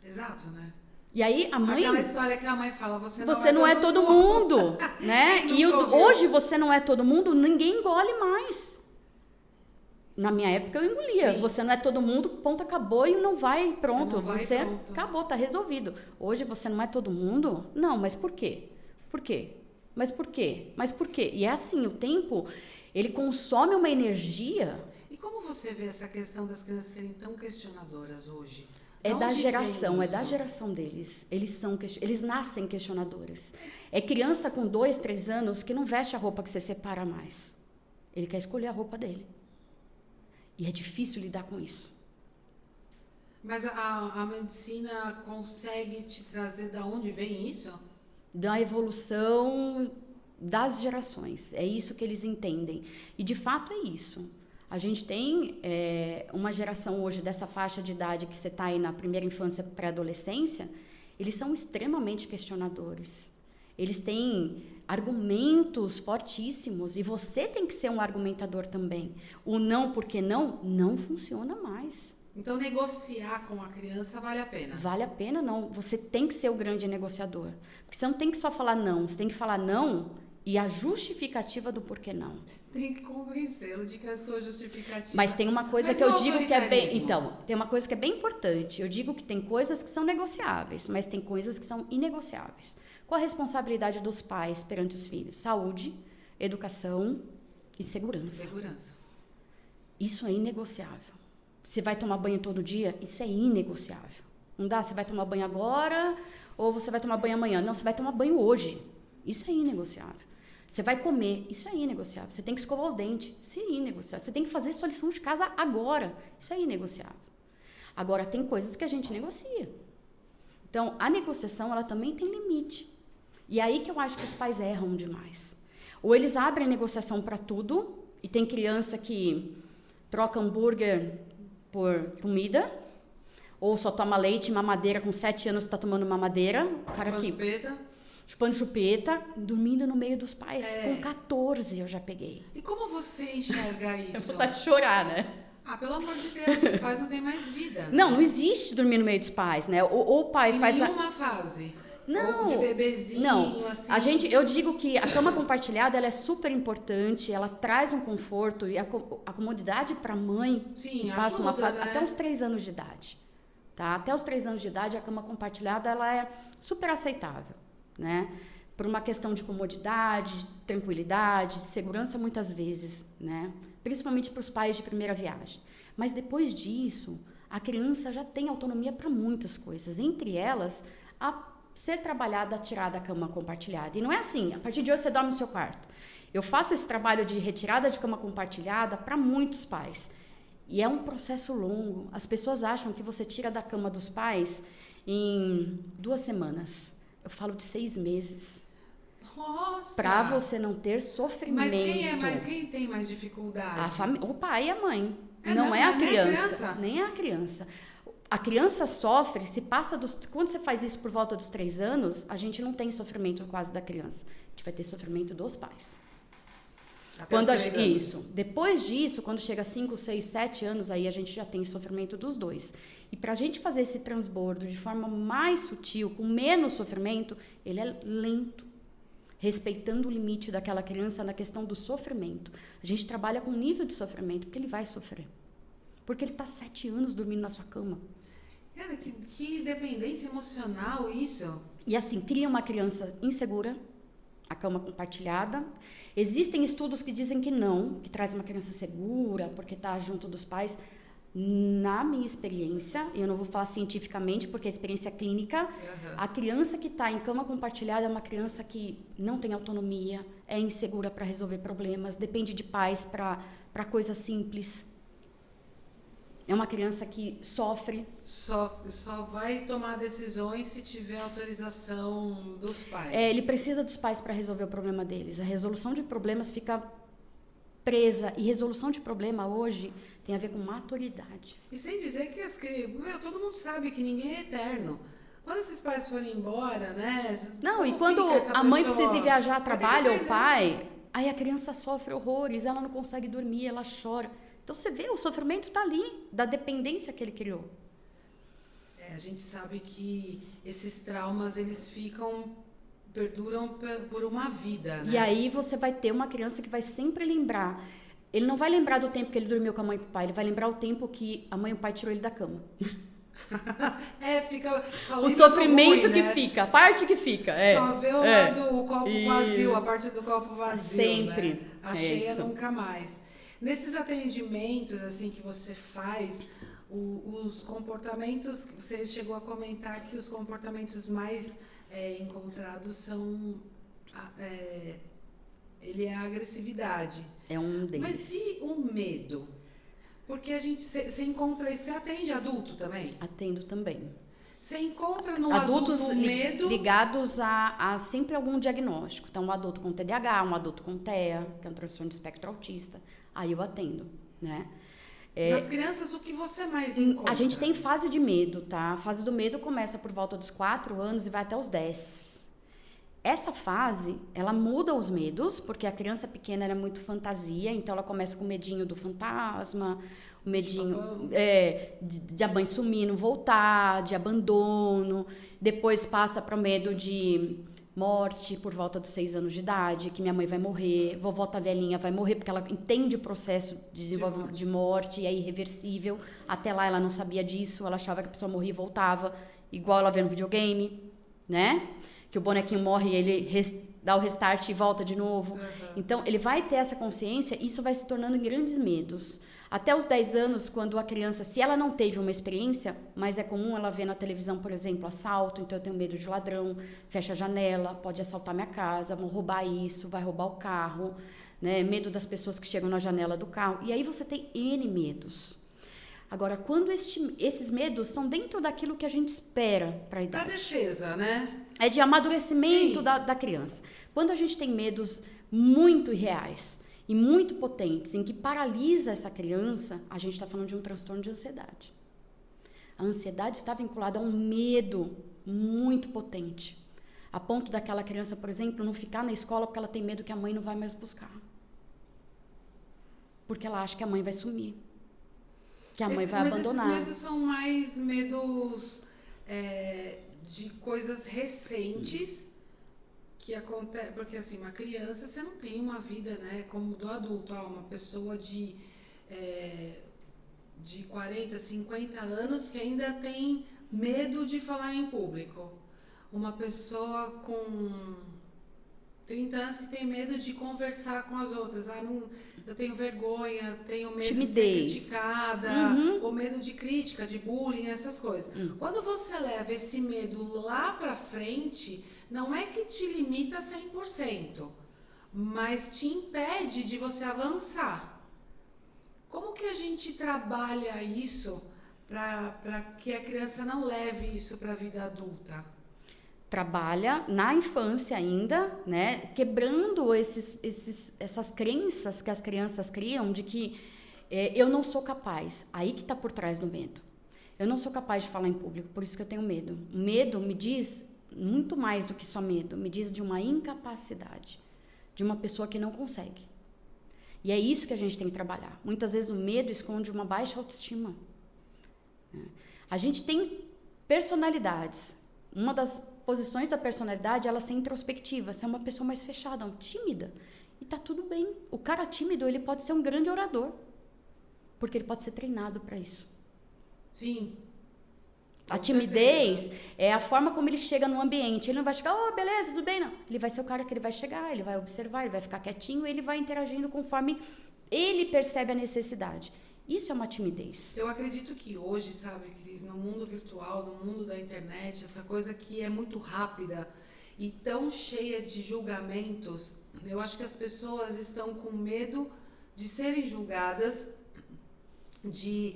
Exato, né? E aí a mãe... Aquela história que a mãe fala, você não é todo mundo, né? E hoje você não é todo mundo, ninguém engole mais. Na minha época eu engolia. Sim. Você não é todo mundo, ponto, acabou e não vai, pronto. Você acabou, tá resolvido. Hoje você não é todo mundo? Não, mas por quê? Por quê? Mas por quê? Mas por quê? E é assim, o tempo, ele consome uma energia. E como você vê essa questão das crianças serem tão questionadoras hoje? É da geração deles. Eles nascem questionadores. É criança com 2, 3 anos que não veste a roupa que você separa mais. Ele quer escolher a roupa dele. E é difícil lidar com isso. Mas a medicina consegue te trazer de onde vem isso? Da evolução das gerações. É isso que eles entendem. E de fato é isso. A gente tem uma geração hoje dessa faixa de idade que você está aí na primeira infância, pré-adolescência, eles são extremamente questionadores. Eles têm argumentos fortíssimos e você tem que ser um argumentador também. O não porque não funciona mais. Então negociar com a criança vale a pena? Vale a pena não. Você tem que ser o grande negociador. Porque você não tem que só falar não, você tem que falar não e a justificativa do porquê não. Tem que convencê-lo de que a sua justificativa... Mas tem uma coisa Mas que o eu digo que é bem... autoritarismo? Então, tem uma coisa que é bem importante. Eu digo que tem coisas que são negociáveis, mas tem coisas que são inegociáveis. Qual a responsabilidade dos pais perante os filhos? Saúde, educação e segurança. Segurança. Isso é inegociável. Você vai tomar banho todo dia? Isso é inegociável. Não dá, você vai tomar banho agora ou você vai tomar banho amanhã. Não, você vai tomar banho hoje. Isso é inegociável. Você vai comer, isso é inegociável. Você tem que escovar o dente, isso é inegociável. Você tem que fazer sua lição de casa agora, isso é inegociável. Agora, tem coisas que a gente negocia. Então, a negociação, ela também tem limite. E aí que eu acho que os pais erram demais. Ou eles abrem negociação para tudo, e tem criança que troca hambúrguer por comida, ou só toma leite e mamadeira, com 7 anos está tomando mamadeira. O cara que... Chupando chupeta, dormindo no meio dos pais. Com 14 eu já peguei. E como você enxerga isso? Eu vou vontade de chorar, né? Pelo amor de Deus, os pais não têm mais vida. Né? Não existe dormir no meio dos pais, né? Ou o pai faz... Em nenhuma fase. Não. Ou de bebezinho, não. assim. Eu digo que a cama compartilhada, ela é super importante, ela traz um conforto e a comodidade para a mãe. Sim, que passa uma fase né? até os 3 anos de idade. Tá? Até os 3 anos de idade, a cama compartilhada, ela é super aceitável. Né? Por uma questão de comodidade, tranquilidade, de segurança muitas vezes, né? Principalmente para os pais de primeira viagem. Mas depois disso, a criança já tem autonomia para muitas coisas, entre elas a ser trabalhada, a tirar da cama compartilhada. E não é assim, a partir de hoje você dorme no seu quarto. Eu faço esse trabalho de retirada de cama compartilhada para muitos pais. E é um processo longo. As pessoas acham que você tira da cama dos pais em 2 semanas. Eu falo de 6 meses. Nossa! Para você não ter sofrimento. Mas quem tem mais dificuldade? O pai e a mãe. Não é a criança. Nem é a criança. A criança sofre, se passa quando você faz isso por volta dos 3 anos, a gente não tem sofrimento quase da criança. A gente vai ter sofrimento dos pais. Isso. Depois disso, quando chega a 5, 6, 7 anos, aí a gente já tem sofrimento dos 2. E para a gente fazer esse transbordo de forma mais sutil, com menos sofrimento, ele é lento, respeitando o limite daquela criança na questão do sofrimento. A gente trabalha com nível de sofrimento, porque ele vai sofrer. Porque ele está 7 anos dormindo na sua cama. Cara, que dependência emocional isso. E assim, cria uma criança insegura, a cama compartilhada. Existem estudos que dizem que não, que traz uma criança segura, porque está junto dos pais. Na minha experiência, eu não vou falar cientificamente, porque é experiência clínica, a criança que está em cama compartilhada é uma criança que não tem autonomia, é insegura para resolver problemas, depende de pais para coisas simples. É uma criança que sofre. Só vai tomar decisões se tiver autorização dos pais. Ele precisa dos pais para resolver o problema deles. A resolução de problemas fica presa. E resolução de problema hoje tem a ver com maturidade. E sem dizer que todo mundo sabe que ninguém é eterno. Quando esses pais forem embora, né? Não, e quando a mãe precisa ir viajar a trabalho, ou o pai, aí a criança sofre horrores, ela não consegue dormir, ela chora. Então, você vê, o sofrimento está ali, da dependência que ele criou. A gente sabe que esses traumas, eles perduram por uma vida, né? E aí, você vai ter uma criança que vai sempre lembrar. Ele não vai lembrar do tempo que ele dormiu com a mãe e com o pai, ele vai lembrar o tempo que a mãe e o pai tirou ele da cama. Fica só o sofrimento ruim, que né? fica, a parte que fica. Só vê o lado, o copo vazio, a parte do copo vazio, sempre. Né? A cheia nunca mais. Nesses atendimentos assim que você faz, os comportamentos, você chegou a comentar que os comportamentos mais encontrados são ele é a agressividade. É um deles. Mas e o medo? Porque você encontra isso, você atende adulto também? Atendo também. Você encontra no adultos adulto medo... ligados a sempre algum diagnóstico. Então, um adulto com TDAH, um adulto com TEA, que é um transtorno de espectro autista. Aí eu atendo, né? Nas crianças, o que você mais encontra? A gente tem fase de medo, tá? A fase do medo começa por volta dos 4 anos e vai até os 10. Essa fase, ela muda os medos, porque a criança pequena era muito fantasia, então ela começa com o medinho do fantasma, o medinho de a mãe sumir, não voltar, de abandono, depois passa para o medo de morte por volta dos 6 anos de idade, que minha mãe vai morrer, vovó tá velhinha, vai morrer, porque ela entende o processo de desenvolvimento de morte e é irreversível. Até lá ela não sabia disso, ela achava que a pessoa morria e voltava, igual ela vê no videogame, né? Que o bonequinho morre e ele dá o restart e volta de novo. Então, ele vai ter essa consciência e isso vai se tornando em grandes medos. Até os 10 anos, quando a criança, se ela não teve uma experiência, mas é comum ela ver na televisão, por exemplo, assalto, então eu tenho medo de ladrão, fecha a janela, pode assaltar minha casa, vão roubar isso, vai roubar o carro, né? Medo das pessoas que chegam na janela do carro. E aí você tem N medos. Agora, quando esses medos são dentro daquilo que a gente espera para a idade. Para defesa, né? É de amadurecimento da criança. Quando a gente tem medos muito irreais e muito potentes, em que paralisa essa criança, a gente está falando de um transtorno de ansiedade. A ansiedade está vinculada a um medo muito potente, a ponto daquela criança, por exemplo, não ficar na escola porque ela tem medo que a mãe não vai mais buscar. Porque ela acha que a mãe vai sumir, que a mãe vai abandonar. Mas esses medos são mais medos de coisas recentes que acontece, porque assim, uma criança, você não tem uma vida, né, como do adulto, uma pessoa de 40, 50 anos que ainda tem medo de falar em público. Uma pessoa com 30 anos que tem medo de conversar com as outras. Eu tenho vergonha, tenho medo Timidez. de ser criticada, ou medo de crítica, de bullying, essas coisas. Quando você leva esse medo lá pra frente, não é que te limita 100%, mas te impede de você avançar. Como que a gente trabalha isso para que a criança não leve isso para a vida adulta? Trabalha na infância ainda, né, quebrando essas crenças que as crianças criam de que eu não sou capaz. Aí que está por trás do medo. Eu não sou capaz de falar em público, por isso que eu tenho medo. O medo me diz muito mais do que só medo, me diz de uma incapacidade, de uma pessoa que não consegue. E é isso que a gente tem que trabalhar. Muitas vezes o medo esconde uma baixa autoestima. A gente tem personalidades. Uma das posições da personalidade, ela ser introspectiva, ser uma pessoa mais fechada, tímida. E tá tudo bem. O cara tímido, ele pode ser um grande orador, porque ele pode ser treinado para isso. Sim. A timidez é a forma como ele chega no ambiente. Ele não vai chegar, beleza, tudo bem, não. Ele vai ser o cara que ele vai chegar, ele vai observar, ele vai ficar quietinho, ele vai interagindo conforme ele percebe a necessidade. Isso é uma timidez. Eu acredito que hoje, sabe, Cris, no mundo virtual, no mundo da internet, essa coisa que é muito rápida e tão cheia de julgamentos, eu acho que as pessoas estão com medo de serem julgadas, de...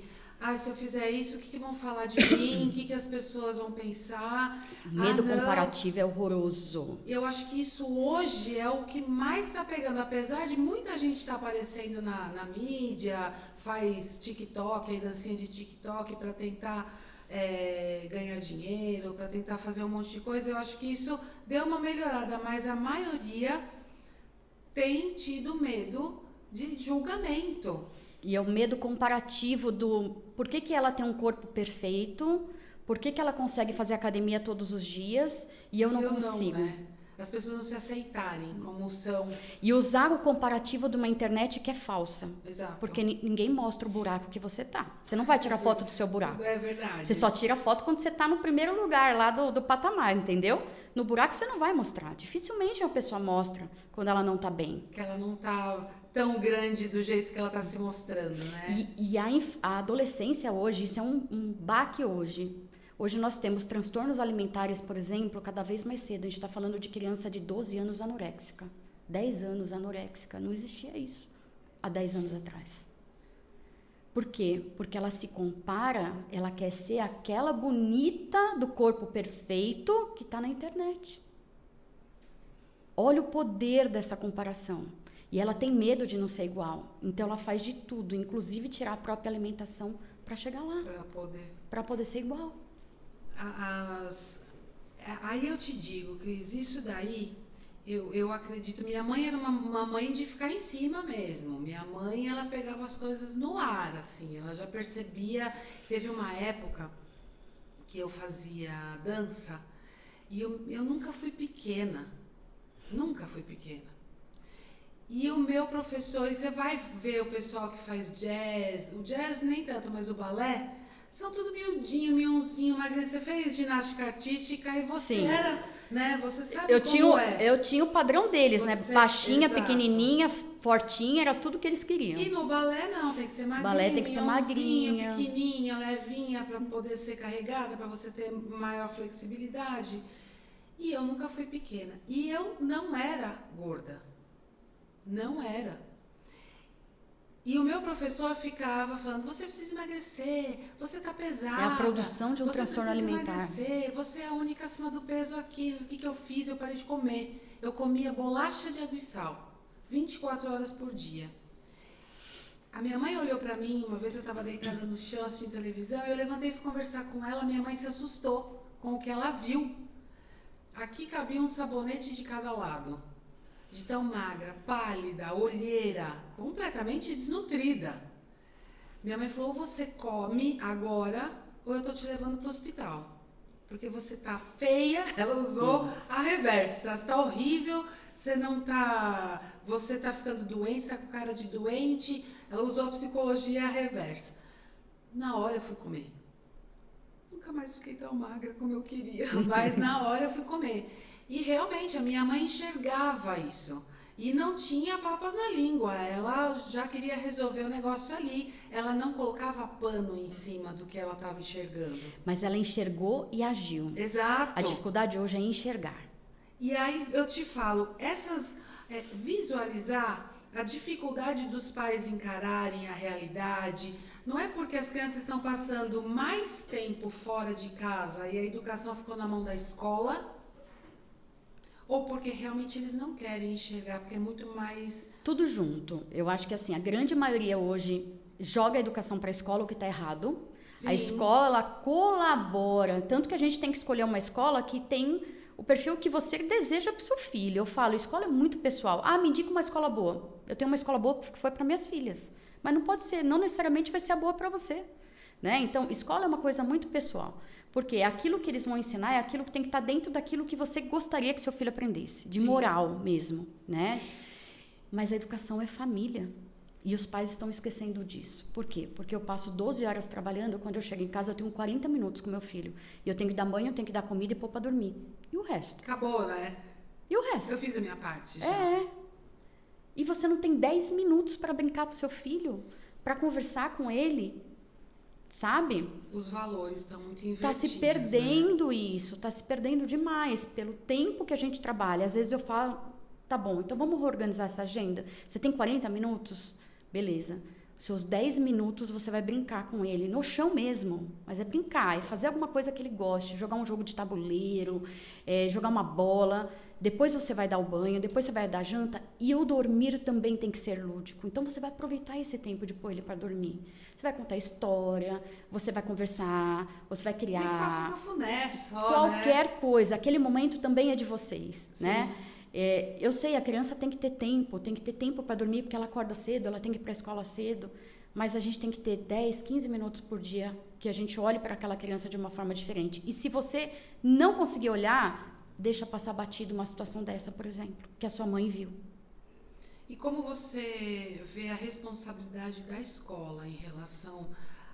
se eu fizer isso, o que vão falar de mim? O que as pessoas vão pensar? Medo comparativo é horroroso. Eu acho que isso hoje é o que mais está pegando. Apesar de muita gente estar aparecendo na mídia, faz TikTok, aí dancinha de TikTok para tentar ganhar dinheiro, para tentar fazer um monte de coisa, eu acho que isso deu uma melhorada, mas a maioria tem tido medo de julgamento. E é o medo comparativo do por que ela tem um corpo perfeito, por que ela consegue fazer academia todos os dias e eu não consigo. Não, né? As pessoas não se aceitarem como são. E usar o comparativo de uma internet que é falsa. Exato. Porque ninguém mostra o buraco que você tá. Você não vai tirar foto do seu buraco. É verdade. Você só tira foto quando você tá no primeiro lugar lá do patamar, entendeu? No buraco você não vai mostrar. Dificilmente uma pessoa mostra quando ela não tá bem. Que ela não tá tão grande do jeito que ela tá se mostrando, né? E a adolescência hoje, isso é um baque hoje. Hoje nós temos transtornos alimentares, por exemplo, cada vez mais cedo. A gente está falando de criança de 12 anos anoréxica, 10 anos anoréxica. Não existia isso há 10 anos atrás. Por quê? Porque ela se compara, ela quer ser aquela bonita do corpo perfeito que está na internet. Olha o poder dessa comparação. E ela tem medo de não ser igual. Então ela faz de tudo, inclusive tirar a própria alimentação para chegar lá. Para poder ser igual. Aí eu te digo, Cris, isso daí, eu acredito, minha mãe era uma mãe de ficar em cima mesmo. Minha mãe, ela pegava as coisas no ar, assim, ela já percebia. Teve uma época que eu fazia dança E eu nunca fui pequena. Nunca fui pequena. E o meu professor, e você vai ver o pessoal que faz jazz, o jazz nem tanto, mas o balé, são tudo miudinho, mionzinho, magrinho. Você fez ginástica artística e você Sim. era, né? Você sabe Eu como tinha o padrão deles, né? Baixinha, exato. Pequenininha, fortinha, era tudo que eles queriam. E no balé não, tem que ser magrinha, Balé tem que ser magrinha, pequenininha, levinha, para poder ser carregada, para você ter maior flexibilidade. E eu nunca fui pequena. E eu não era gorda. Não era. E o meu professor ficava falando, você precisa emagrecer, você tá pesada. É a produção de um transtorno alimentar. Emagrecer, você é a única acima do peso aqui. O que eu fiz? Eu parei de comer. Eu comia bolacha de água e sal, 24 horas por dia. A minha mãe olhou pra mim, uma vez eu estava deitada no chão assistindo televisão, e eu levantei e fui conversar com ela, minha mãe se assustou com o que ela viu. Aqui cabia um sabonete de cada lado. De tão magra, pálida, olheira, completamente desnutrida. Minha mãe falou, ou você come agora, ou eu tô te levando pro hospital. Porque você tá feia, ela usou a reversa. Você tá horrível, você tá ficando doente, você tá com cara de doente. Ela usou a psicologia reversa. Na hora eu fui comer. Nunca mais fiquei tão magra como eu queria, mas na hora eu fui comer. E realmente a minha mãe enxergava isso. E não tinha papas na língua. Ela já queria resolver o negócio ali. Ela não colocava pano em cima do que ela estava enxergando. Mas ela enxergou e agiu. Exato. A dificuldade hoje é enxergar. E aí eu te falo, visualizar a dificuldade dos pais encararem a realidade. Não é porque as crianças estão passando mais tempo fora de casa e a educação ficou na mão da escola, ou porque realmente eles não querem enxergar, porque é muito mais... Tudo junto. Eu acho que assim, a grande maioria hoje joga a educação para a escola, o que está errado. Sim. A escola colabora. Tanto que a gente tem que escolher uma escola que tem o perfil que você deseja para o seu filho. Eu falo, escola é muito pessoal. Ah, me indica uma escola boa. Eu tenho uma escola boa que foi para minhas filhas. Mas não pode ser, não necessariamente vai ser a boa para você. Né? Então, escola é uma coisa muito pessoal. Porque aquilo que eles vão ensinar é aquilo que tem que estar dentro daquilo que você gostaria que seu filho aprendesse. De moral mesmo, né? Mas a educação é família. E os pais estão esquecendo disso. Por quê? Porque eu passo 12 horas trabalhando, quando eu chego em casa eu tenho 40 minutos com meu filho. E eu tenho que dar banho, eu tenho que dar comida e pôr para dormir. E o resto? Acabou, né? E o resto? Eu fiz a minha parte já. E você não tem 10 minutos para brincar com seu filho, para conversar com ele. Sabe? Os valores estão muito invertidos. Está se perdendo, né? Isso, está se perdendo demais pelo tempo que a gente trabalha. Às vezes eu falo, tá bom, então vamos reorganizar essa agenda. Você tem 40 minutos? Beleza. Seus 10 minutos você vai brincar com ele, no chão mesmo. Mas é brincar, é fazer alguma coisa que ele goste, jogar um jogo de tabuleiro, jogar uma bola. Depois você vai dar o banho, depois você vai dar a janta. E o dormir também tem que ser lúdico. Então você vai aproveitar esse tempo de pôr ele para dormir. Você vai contar história, você vai conversar, você vai criar. Nem que faça um cafuné só, qualquer coisa. Aquele momento também é de vocês, né? Eu sei, a criança tem que ter tempo para dormir, porque ela acorda cedo, ela tem que ir para a escola cedo. Mas a gente tem que ter 10, 15 minutos por dia que a gente olhe para aquela criança de uma forma diferente. E se você não conseguir olhar, deixa passar batido uma situação dessa, por exemplo, que a sua mãe viu. E como você vê a responsabilidade da escola em relação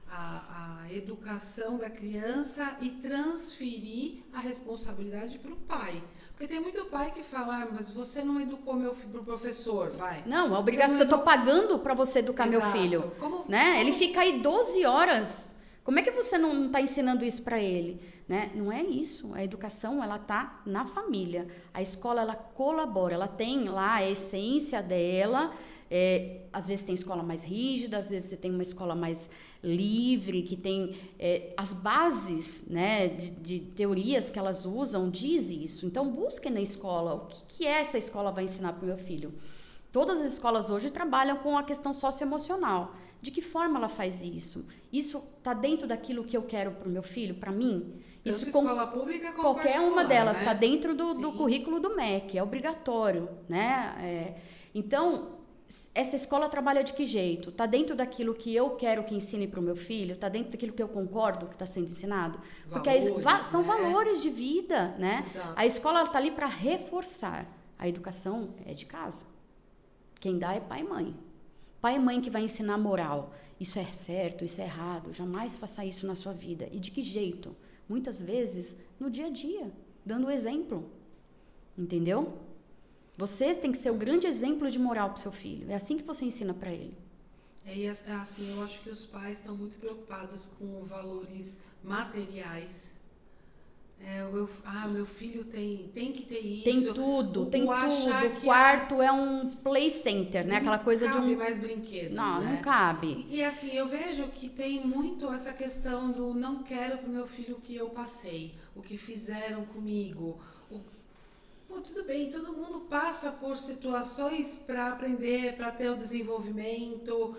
à educação da criança e transferir a responsabilidade para o pai? Porque tem muito pai que fala, mas você não educou meu filho, pro professor, vai. Não, a obrigação, eu estou pagando para você educar meu filho. Né? Ele fica aí 12 horas. Como é que você não está ensinando isso para ele? Né? Não é isso. A educação, ela está na família. A escola, ela colabora. Ela tem lá a essência dela. Às vezes tem escola mais rígida, às vezes você tem uma escola mais livre, que tem as bases, né, de teorias que elas usam, diz isso. Então, busquem na escola o que essa escola vai ensinar para o meu filho. Todas as escolas hoje trabalham com a questão socioemocional. De que forma ela faz isso? Isso está dentro daquilo que eu quero para o meu filho, para mim? Isso escola pública como qualquer uma delas está, né? Dentro do Sim. currículo do MEC, é obrigatório, né? Então, essa escola trabalha de que jeito? Está dentro daquilo que eu quero que ensine para o meu filho? Está dentro daquilo que eu concordo que está sendo ensinado? Porque são valores de vida, né? Exato. A escola está ali para reforçar. A educação é de casa. Quem dá é pai e mãe. Pai e mãe que vai ensinar moral. Isso é certo, isso é errado. Jamais faça isso na sua vida. E de que jeito? Muitas vezes no dia a dia, dando o exemplo. Entendeu? Você tem que ser o grande exemplo de moral para o seu filho. É assim que você ensina para ele. E assim, eu acho que os pais estão muito preocupados com valores materiais. Meu filho tem que ter isso. Tem tudo. O quarto é um play center, né? Aquela coisa de um... Não cabe mais brinquedo, Não, né? não cabe. E assim, eu vejo que tem muito essa questão do não quero pro meu filho o que eu passei, o que fizeram comigo. Pô, tudo bem, todo mundo passa por situações para aprender, para ter o desenvolvimento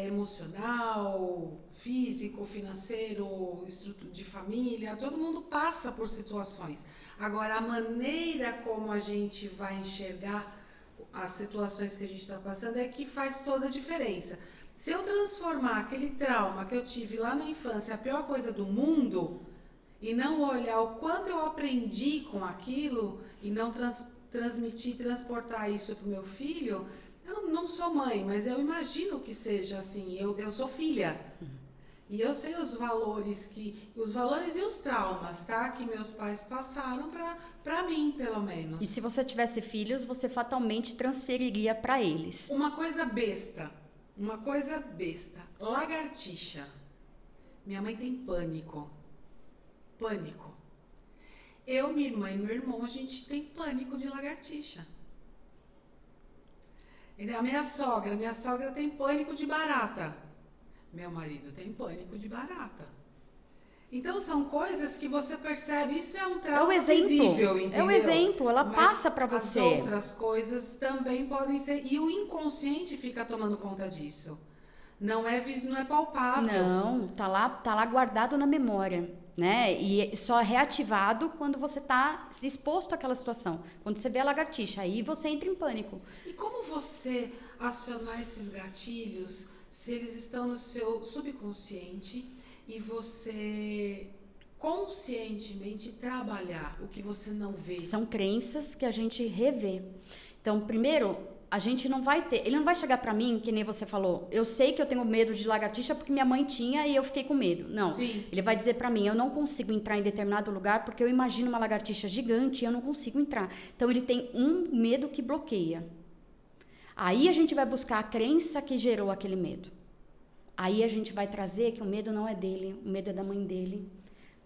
emocional, físico, financeiro, de família, todo mundo passa por situações. Agora, a maneira como a gente vai enxergar as situações que a gente está passando é que faz toda a diferença. Se eu transformar aquele trauma que eu tive lá na infância, a pior coisa do mundo, e não olhar o quanto eu aprendi com aquilo e não transmitir, transportar isso para o meu filho, eu não sou mãe, mas eu imagino que seja assim, eu sou filha. E eu sei os valores e os traumas, tá? Que meus pais passaram para mim, pelo menos. E se você tivesse filhos, você fatalmente transferiria para eles. Uma coisa besta. Lagartixa. Minha mãe tem pânico. Eu, minha irmã e meu irmão, a gente tem pânico de lagartixa. E a minha sogra tem pânico de barata. Meu marido tem pânico de barata. Então são coisas que você percebe, isso é um trauma visível, entendeu? É o exemplo, ela Mas passa para você. As outras coisas também podem ser, e o inconsciente fica tomando conta disso. Não é palpável. Não, tá lá guardado na memória, né? E só é reativado quando você está exposto àquela situação. Quando você vê a lagartixa, aí você entra em pânico. E como você acionar esses gatilhos se eles estão no seu subconsciente e você conscientemente trabalhar o que você não vê? São crenças que a gente revê. Então, primeiro, a gente não vai ter... Ele não vai chegar pra mim, que nem você falou, eu sei que eu tenho medo de lagartixa porque minha mãe tinha e eu fiquei com medo. Não. Sim. Ele vai dizer pra mim, eu não consigo entrar em determinado lugar porque eu imagino uma lagartixa gigante e eu não consigo entrar. Então, ele tem um medo que bloqueia. Aí a gente vai buscar a crença que gerou aquele medo. Aí a gente vai trazer que o medo não é dele, o medo é da mãe dele.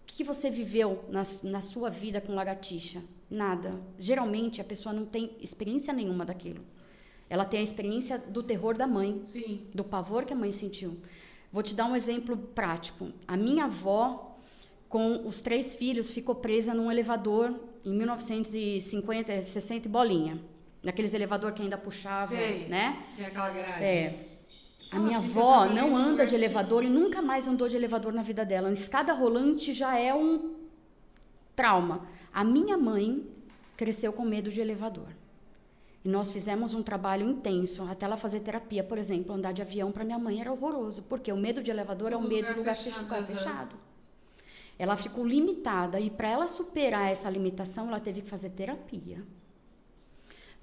O que você viveu na sua vida com lagartixa? Nada. Geralmente, a pessoa não tem experiência nenhuma daquilo. Ela tem a experiência do terror da mãe. Sim. Do pavor que a mãe sentiu. Vou te dar um exemplo prático. A minha avó, com os 3 filhos, ficou presa num elevador em 1950, 60 e bolinha. Naqueles elevador que ainda puxava, sei, né? Tem aquela grade. A minha avó não anda de elevador e nunca mais andou de elevador na vida dela. A escada rolante já é um trauma. A minha mãe cresceu com medo de elevador. E nós fizemos um trabalho intenso, até ela fazer terapia, por exemplo, andar de avião para minha mãe era horroroso, porque o medo de elevador é um medo de lugar fechado. Ela ficou limitada e para ela superar essa limitação, ela teve que fazer terapia.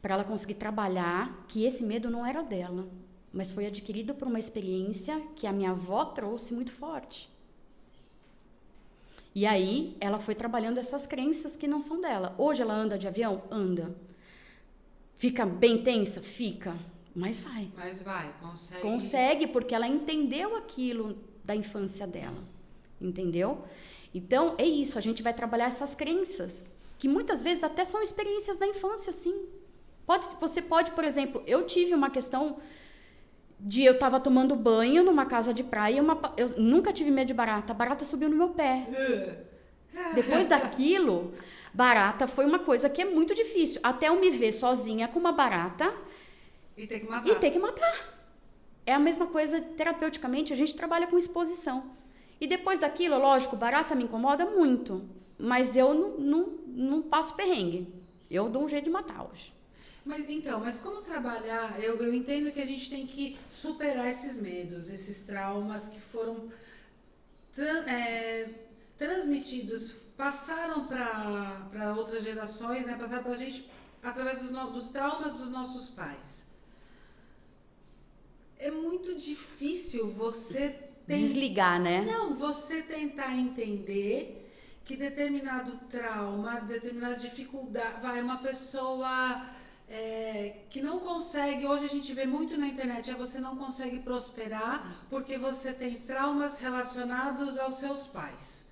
Para ela conseguir trabalhar que esse medo não era dela, mas foi adquirido por uma experiência que a minha avó trouxe muito forte. E aí, ela foi trabalhando essas crenças que não são dela. Hoje ela anda de avião? Anda. Fica bem tensa? Fica. Mas vai. Consegue. Consegue, porque ela entendeu aquilo da infância dela. Entendeu? Então, é isso. A gente vai trabalhar essas crenças, que muitas vezes até são experiências da infância, sim. Você pode, por exemplo, eu tive uma questão de eu estava tomando banho numa casa de praia, eu nunca tive medo de barata, a barata subiu no meu pé. Depois daquilo, barata foi uma coisa que é muito difícil, até eu me ver sozinha com uma barata e ter que matar. É a mesma coisa, terapeuticamente, a gente trabalha com exposição. E depois daquilo, lógico, barata me incomoda muito, mas eu não passo perrengue, eu dou um jeito de matar hoje. Mas como trabalhar? Eu entendo que a gente tem que superar esses medos, esses traumas que foram transmitidos, passaram para outras gerações, né, para a gente através dos traumas dos nossos pais. É muito difícil você desligar, né? Não, você tentar entender que determinado trauma, determinada dificuldade, uma pessoa que não consegue, hoje a gente vê muito na internet, você não consegue prosperar porque você tem traumas relacionados aos seus pais.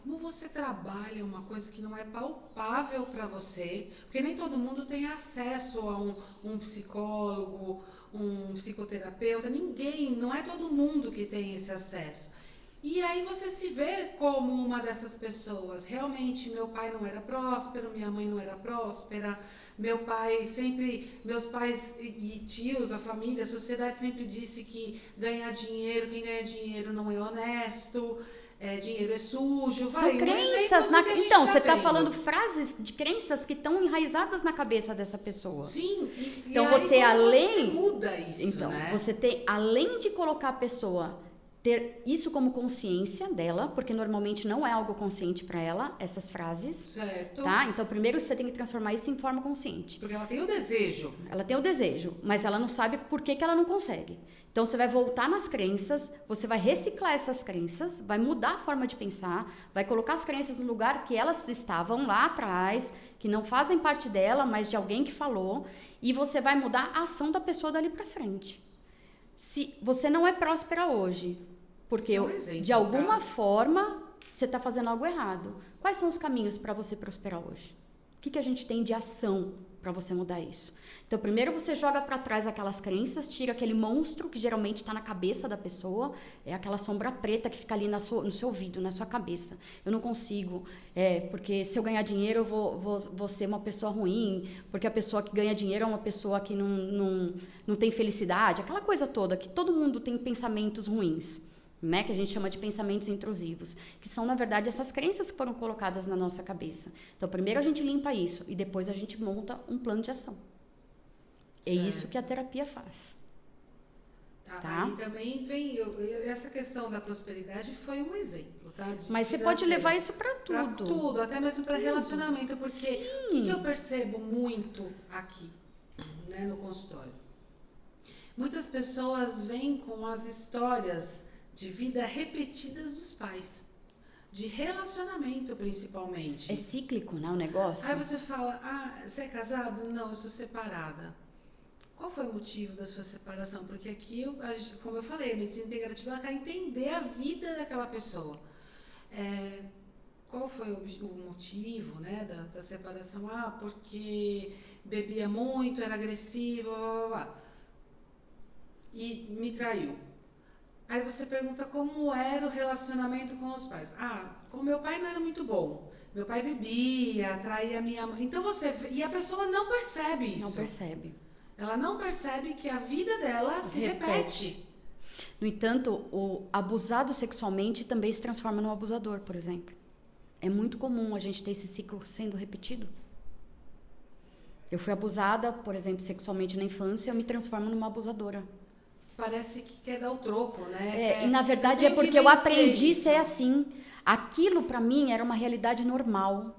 Como você trabalha uma coisa que não é palpável para você, porque nem todo mundo tem acesso a um psicólogo, um psicoterapeuta, ninguém, não é todo mundo que tem esse acesso. E aí você se vê como uma dessas pessoas. Realmente, meu pai não era próspero, minha mãe não era próspera, meus pais e tios, a família, a sociedade sempre disse que ganhar dinheiro, quem ganha dinheiro não é honesto, dinheiro é sujo. São crenças. Então, você está falando frases de crenças que estão enraizadas na cabeça dessa pessoa. Sim. Então, você você muda isso, então, né? Você tem, além de colocar a pessoa ter isso como consciência dela, porque normalmente não é algo consciente para ela, essas frases. Certo. Tá? Então, primeiro você tem que transformar isso em forma consciente. Porque ela tem o desejo. Ela tem o desejo, mas ela não sabe por que ela não consegue. Então, você vai voltar nas crenças, você vai reciclar essas crenças, vai mudar a forma de pensar, vai colocar as crenças no lugar que elas estavam lá atrás, que não fazem parte dela, mas de alguém que falou, e você vai mudar a ação da pessoa dali para frente. Se você não é próspera hoje, porque de alguma forma você está fazendo algo errado. Quais são os caminhos para você prosperar hoje? O que a gente tem de ação para você mudar isso? Então, primeiro você joga para trás aquelas crenças, tira aquele monstro que geralmente está na cabeça da pessoa, é aquela sombra preta que fica ali no seu ouvido, na sua cabeça. Eu não consigo, porque se eu ganhar dinheiro eu vou ser uma pessoa ruim, porque a pessoa que ganha dinheiro é uma pessoa que não tem felicidade, aquela coisa toda, que todo mundo tem pensamentos ruins. Né, que a gente chama de pensamentos intrusivos, que são, na verdade, essas crenças que foram colocadas na nossa cabeça. Então, primeiro a gente limpa isso e depois a gente monta um plano de ação. É isso que a terapia faz. Tá? Aí também vem, essa questão da prosperidade foi um exemplo, tá? Mas você pode levar isso para tudo. Para tudo, até mesmo para relacionamento, porque o que eu percebo muito aqui, né, no consultório? Muitas pessoas vêm com as histórias de vida repetidas dos pais, de relacionamento principalmente. É cíclico, né, o negócio? Aí você fala, você é casada? Não, eu sou separada. Qual foi o motivo da sua separação? Porque aqui, como eu falei, a medicina integrativa ela quer entender a vida daquela pessoa. Qual foi o motivo, né, da separação? Porque bebia muito, era agressiva, blá, blá, blá, e me traiu. Aí você pergunta como era o relacionamento com os pais. Com meu pai não era muito bom. Meu pai bebia, traía a minha mãe. Então e a pessoa não percebe isso. Não percebe. Ela não percebe que a vida dela se repete. No entanto, o abusado sexualmente também se transforma num abusador, por exemplo. É muito comum a gente ter esse ciclo sendo repetido. Eu fui abusada, por exemplo, sexualmente na infância, eu me transformo numa abusadora. Parece que quer dar o troco, né? E na verdade é porque eu aprendi a ser assim. Aquilo para mim era uma realidade normal.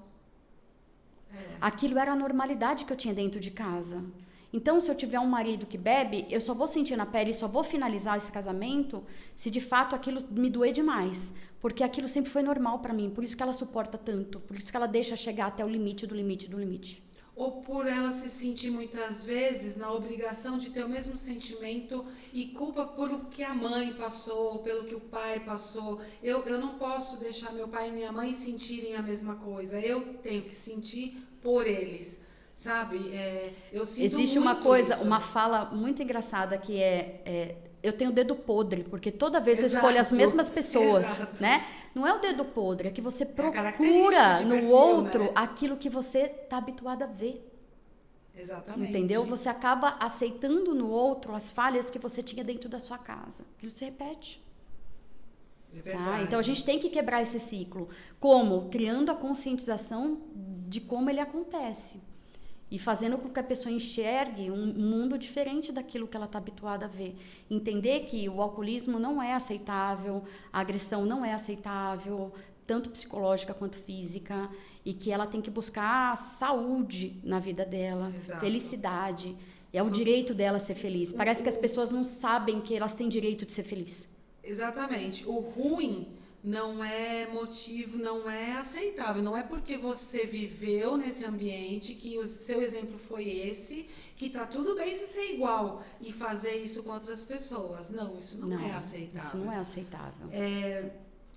Aquilo era a normalidade que eu tinha dentro de casa. Então, se eu tiver um marido que bebe, eu só vou sentir na pele, só vou finalizar esse casamento se de fato aquilo me doer demais. Porque aquilo sempre foi normal para mim. Por isso que ela suporta tanto. Por isso que ela deixa chegar até o limite do limite do limite. Ou por ela se sentir muitas vezes na obrigação de ter o mesmo sentimento e culpa por o que a mãe passou, pelo que o pai passou. Eu não posso deixar meu pai e minha mãe sentirem a mesma coisa. Eu tenho que sentir por eles, sabe? Eu sinto Existe muito uma coisa, isso. uma fala muito engraçada que eu tenho o dedo podre, porque toda vez Exato, eu escolho as mesmas pessoas, exato. né? Não é o dedo podre, é que você procura característica de no perfil, outro, né? aquilo que você está habituado a ver. Exatamente. Entendeu? Você acaba aceitando no outro as falhas que você tinha dentro da sua casa. Aquilo se repete. É verdade. Então a gente tem que quebrar esse ciclo. Como? Criando a conscientização de como ele acontece. e fazendo com que a pessoa enxergue um mundo diferente daquilo que ela está habituada a ver. Entender que o alcoolismo não é aceitável, a agressão não é aceitável, tanto psicológica quanto física, e que ela tem que buscar saúde na vida dela, Exato. felicidade. É o direito dela ser feliz. Parece que as pessoas não sabem que elas têm direito de ser felizes. Exatamente. O ruim não é motivo, não é aceitável. Não é porque você viveu nesse ambiente, que o seu exemplo foi esse, que tá tudo bem se ser igual e fazer isso com outras pessoas. Não, isso não é aceitável. Isso não é aceitável.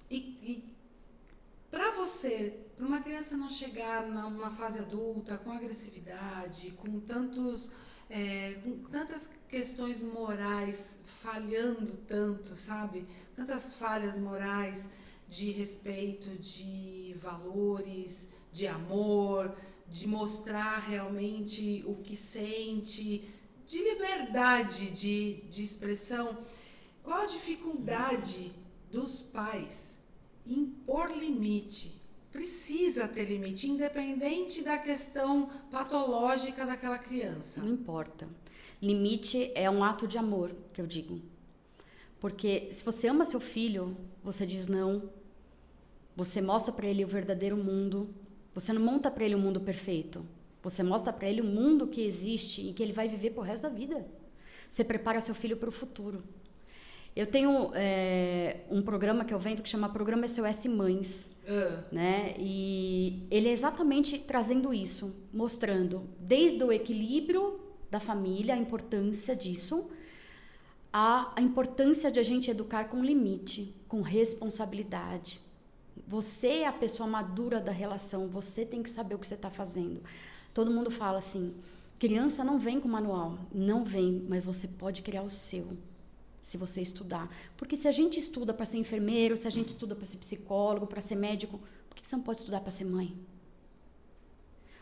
E para você, para uma criança não chegar numa fase adulta com agressividade, com tantas questões morais falhando tanto, sabe? Tantas falhas morais de respeito, de valores, de amor, de mostrar realmente o que sente, de liberdade de expressão. Qual a dificuldade dos pais em pôr limite? Precisa ter limite, independente da questão patológica daquela criança. Não importa. Limite é um ato de amor, que eu digo. Porque se você ama seu filho, você diz não. Você mostra para ele o verdadeiro mundo. Você não monta para ele um mundo perfeito. Você mostra para ele o mundo que existe e que ele vai viver pro resto da vida. Você prepara seu filho para o futuro. Eu tenho um programa que eu vendo que chama Programa SOS Mães, né? E ele é exatamente trazendo isso, mostrando desde o equilíbrio da família, a importância disso, a importância de a gente educar com limite, com responsabilidade. Você é a pessoa madura da relação, você tem que saber o que você está fazendo. Todo mundo fala assim, criança não vem com manual. Não vem, mas você pode criar o seu, se você estudar. Porque se a gente estuda para ser enfermeiro, se a gente estuda para ser psicólogo, para ser médico, por que você não pode estudar para ser mãe?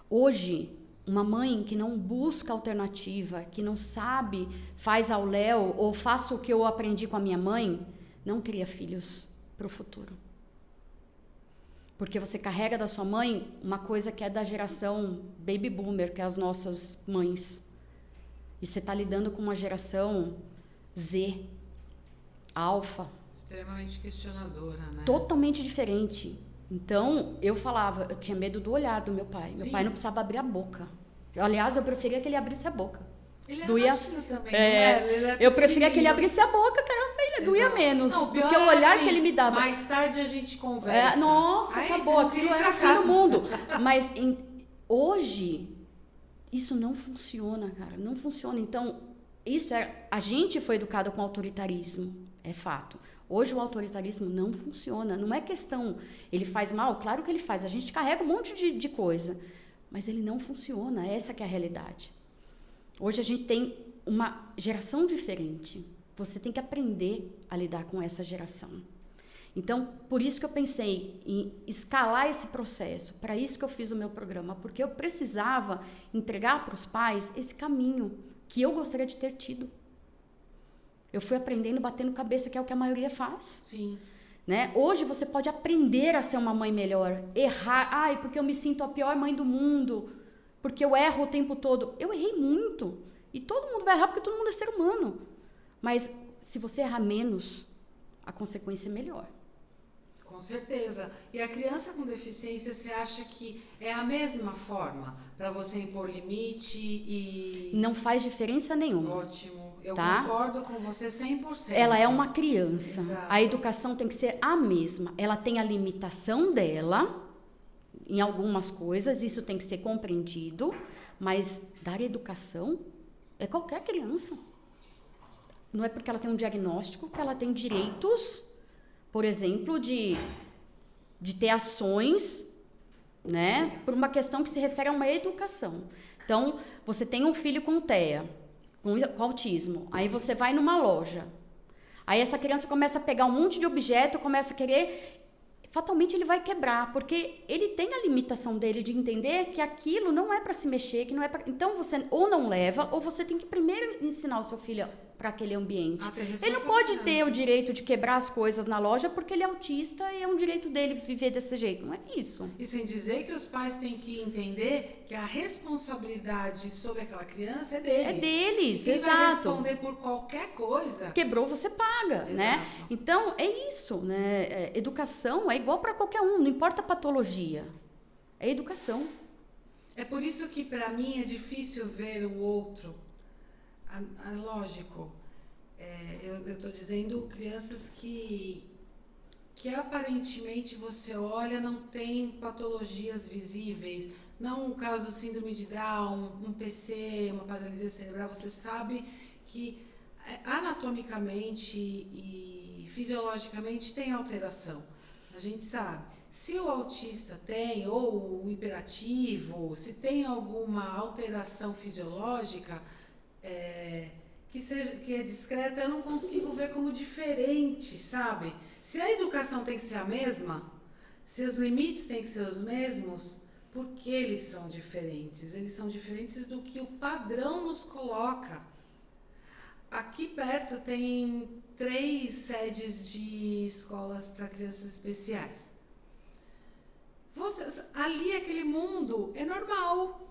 Hoje, uma mãe que não busca alternativa, que não sabe, faz ao léu, ou faço o que eu aprendi com a minha mãe, não cria filhos para o futuro. Porque você carrega da sua mãe uma coisa que é da geração baby boomer, que é as nossas mães. E você está lidando com uma geração Z, alfa. Extremamente questionadora, né? Totalmente diferente. Então, eu falava, eu tinha medo do olhar do meu pai. Meu pai não precisava abrir a boca. Aliás, eu preferia que ele abrisse a boca. Ele doía, baixinho também, ele eu preferia que ele abrisse a boca, caramba, ele doía menos. Não, porque o olhar que ele me dava. Mais tarde a gente conversa. Nossa, acabou, aquilo era o fim do mundo. Mas hoje, isso não funciona, cara, não funciona. Então, a gente foi educado com autoritarismo, é fato. Hoje o autoritarismo não funciona, não é questão, ele faz mal, claro que ele faz, a gente carrega um monte de coisa, mas ele não funciona, essa que é a realidade. Hoje a gente tem uma geração diferente, você tem que aprender a lidar com essa geração. Então, por isso que eu pensei em escalar esse processo, para isso que eu fiz o meu programa, porque eu precisava entregar para os pais esse caminho que eu gostaria de ter tido. Eu fui aprendendo, batendo cabeça, que é o que a maioria faz. Sim. Né? Hoje você pode aprender a ser uma mãe melhor, errar, porque eu me sinto a pior mãe do mundo, porque eu erro o tempo todo. Eu errei muito, e todo mundo vai errar porque todo mundo é ser humano. Mas se você errar menos, a consequência é melhor. Com certeza. E a criança com deficiência, você acha que é a mesma forma para você impor limite e... Não faz diferença nenhuma. Ótimo. Eu concordo com você 100%. Ela é uma criança. Exato. A educação tem que ser a mesma. Ela tem a limitação dela em algumas coisas, isso tem que ser compreendido, mas dar educação é qualquer criança. Não é porque ela tem um diagnóstico que ela tem direitos, por exemplo, de ter ações, né, por uma questão que se refere a uma educação. Então, você tem um filho com TEA, com autismo, aí você vai numa loja, aí essa criança começa a pegar um monte de objeto, começa a querer, fatalmente ele vai quebrar, porque ele tem a limitação dele de entender que aquilo não é para se mexer, que não é para... Então, você ou não leva, ou você tem que primeiro ensinar o seu filho para aquele ambiente. Ah, tem Ele não pode ter responsabilidade. o direito de quebrar as coisas na loja porque ele é autista e é um direito dele viver desse jeito. Não é isso. E sem dizer que os pais têm que entender que a responsabilidade sobre aquela criança é deles. É deles, Quem vai exato. responder por qualquer coisa. Quebrou, você paga, né? Exato. Então, é isso, né? Educação é igual para qualquer um, não importa a patologia. É educação. É por isso que para mim é difícil ver o outro. Lógico, eu estou dizendo crianças que aparentemente você olha, não tem patologias visíveis, não o caso do síndrome de Down, um PC, uma paralisia cerebral, você sabe que anatomicamente e fisiologicamente tem alteração, a gente sabe. Se o autista tem, ou o hiperativo, se tem alguma alteração fisiológica, que é discreta, eu não consigo ver como diferente, sabe? Se a educação tem que ser a mesma, se os limites têm que ser os mesmos, por que eles são diferentes? Eles são diferentes do que o padrão nos coloca. Aqui perto tem 3 sedes de escolas para crianças especiais. Ali, aquele mundo é normal.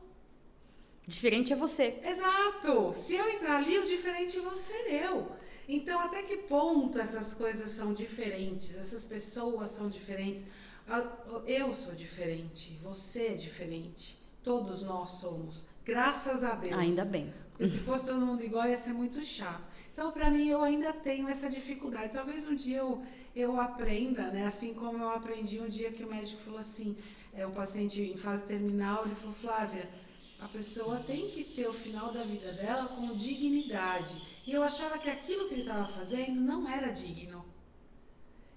Diferente é você. Exato. Se eu entrar ali, o diferente vou ser eu. Então, até que ponto essas coisas são diferentes? Essas pessoas são diferentes? Eu sou diferente. Você é diferente. Todos nós somos. Graças a Deus. Ainda bem. Porque se fosse todo mundo igual, ia ser muito chato. Então, para mim, eu ainda tenho essa dificuldade. Talvez um dia eu aprenda, né? Assim como eu aprendi um dia que o médico falou assim, um paciente em fase terminal, ele falou, Flávia, a pessoa tem que ter o final da vida dela com dignidade. E eu achava que aquilo que ele estava fazendo não era digno.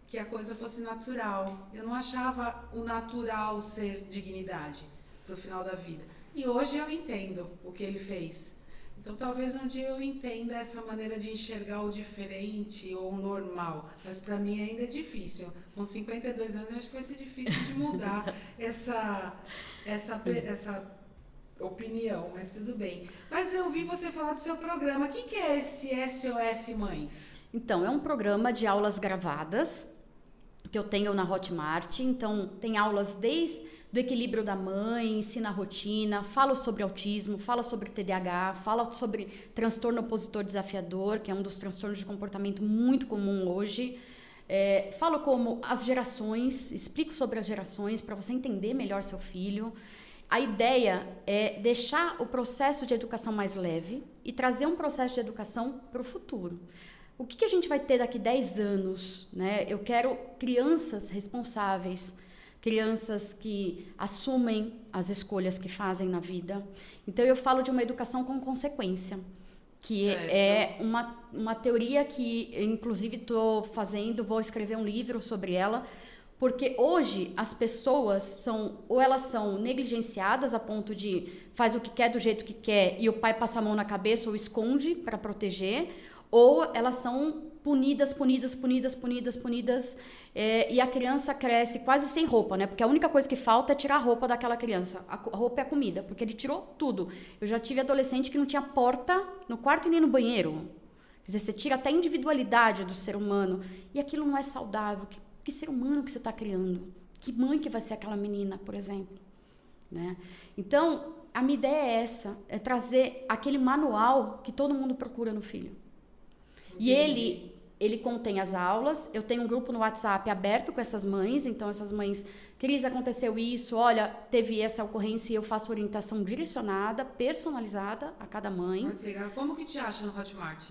Que a coisa fosse natural. Eu não achava o natural ser dignidade para o final da vida. E hoje eu entendo o que ele fez. Então, talvez um dia eu entenda essa maneira de enxergar o diferente ou o normal. Mas para mim ainda é difícil. Com 52 anos, eu acho que vai ser difícil de mudar essa opinião, mas tudo bem. Mas eu vi você falar do seu programa. O que é esse SOS Mães? Então, é um programa de aulas gravadas que eu tenho na Hotmart. Então, tem aulas desde do equilíbrio da mãe, ensina a rotina, falo sobre autismo, falo sobre TDAH, falo sobre transtorno opositor desafiador, que é um dos transtornos de comportamento muito comum hoje. Falo como as gerações, explico sobre as gerações para você entender melhor seu filho. A ideia é deixar o processo de educação mais leve e trazer um processo de educação para o futuro. O que a gente vai ter daqui 10 anos? Né? Eu quero crianças responsáveis, crianças que assumem as escolhas que fazem na vida. Então, eu falo de uma educação com consequência, que é uma teoria que, inclusive, vou escrever um livro sobre ela, porque hoje as pessoas elas são negligenciadas a ponto de faz o que quer do jeito que quer e o pai passa a mão na cabeça ou esconde para proteger, ou elas são punidas, e a criança cresce quase sem roupa, né? Porque a única coisa que falta é tirar a roupa daquela criança. A roupa é a comida, porque ele tirou tudo. Eu já tive adolescente que não tinha porta no quarto e nem no banheiro. Quer dizer, você tira até a individualidade do ser humano. E aquilo não é saudável. Que ser humano que você está criando? Que mãe que vai ser aquela menina, por exemplo? Né? Então, a minha ideia é essa, é trazer aquele manual que todo mundo procura no filho. E ele contém as aulas, eu tenho um grupo no WhatsApp aberto com essas mães, então essas mães, Cris, aconteceu isso, olha, teve essa ocorrência e eu faço orientação direcionada, personalizada a cada mãe. Muito legal. Como que te acha no Hotmart?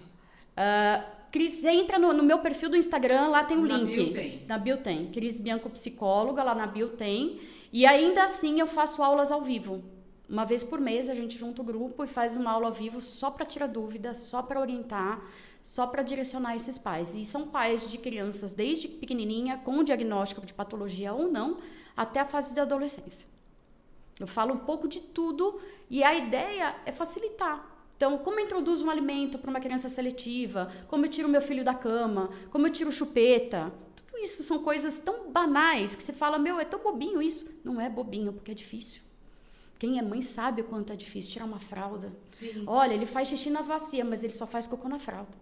Cris, entra no meu perfil do Instagram, lá tem um link. Bio tem. Na bio tem. Cris Bianco Psicóloga, lá na bio tem. E ainda assim eu faço aulas ao vivo. Uma vez por mês a gente junta o grupo e faz uma aula ao vivo só para tirar dúvidas, só para orientar, só para direcionar esses pais. E são pais de crianças desde pequenininha, com diagnóstico de patologia ou não, até a fase da adolescência. Eu falo um pouco de tudo e a ideia é facilitar. Então, como eu introduzo um alimento para uma criança seletiva, como eu tiro meu filho da cama, como eu tiro chupeta, tudo isso são coisas tão banais que você fala, é tão bobinho isso. Não é bobinho, porque é difícil. Quem é mãe sabe o quanto é difícil tirar uma fralda. Sim. Olha, ele faz xixi na bacia, mas ele só faz cocô na fralda.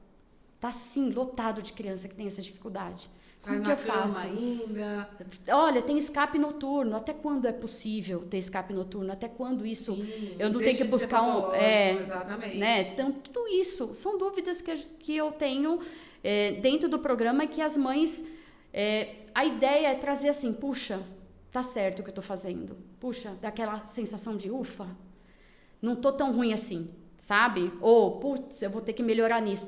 Tá sim, lotado de criança que tem essa dificuldade. Faz Como que na eu cama faço? ainda. Olha, tem escape noturno. Até quando é possível ter escape noturno? Até quando isso? Sim, Eu não tenho deixa que de ser buscar patológico, exatamente. né? Então, tudo isso são dúvidas que eu tenho dentro do programa, que as mães. A ideia é trazer assim, puxa, tá certo o que eu tô fazendo. Puxa, dá aquela sensação de ufa, não tô tão ruim assim, sabe? Ou, putz, eu vou ter que melhorar nisso,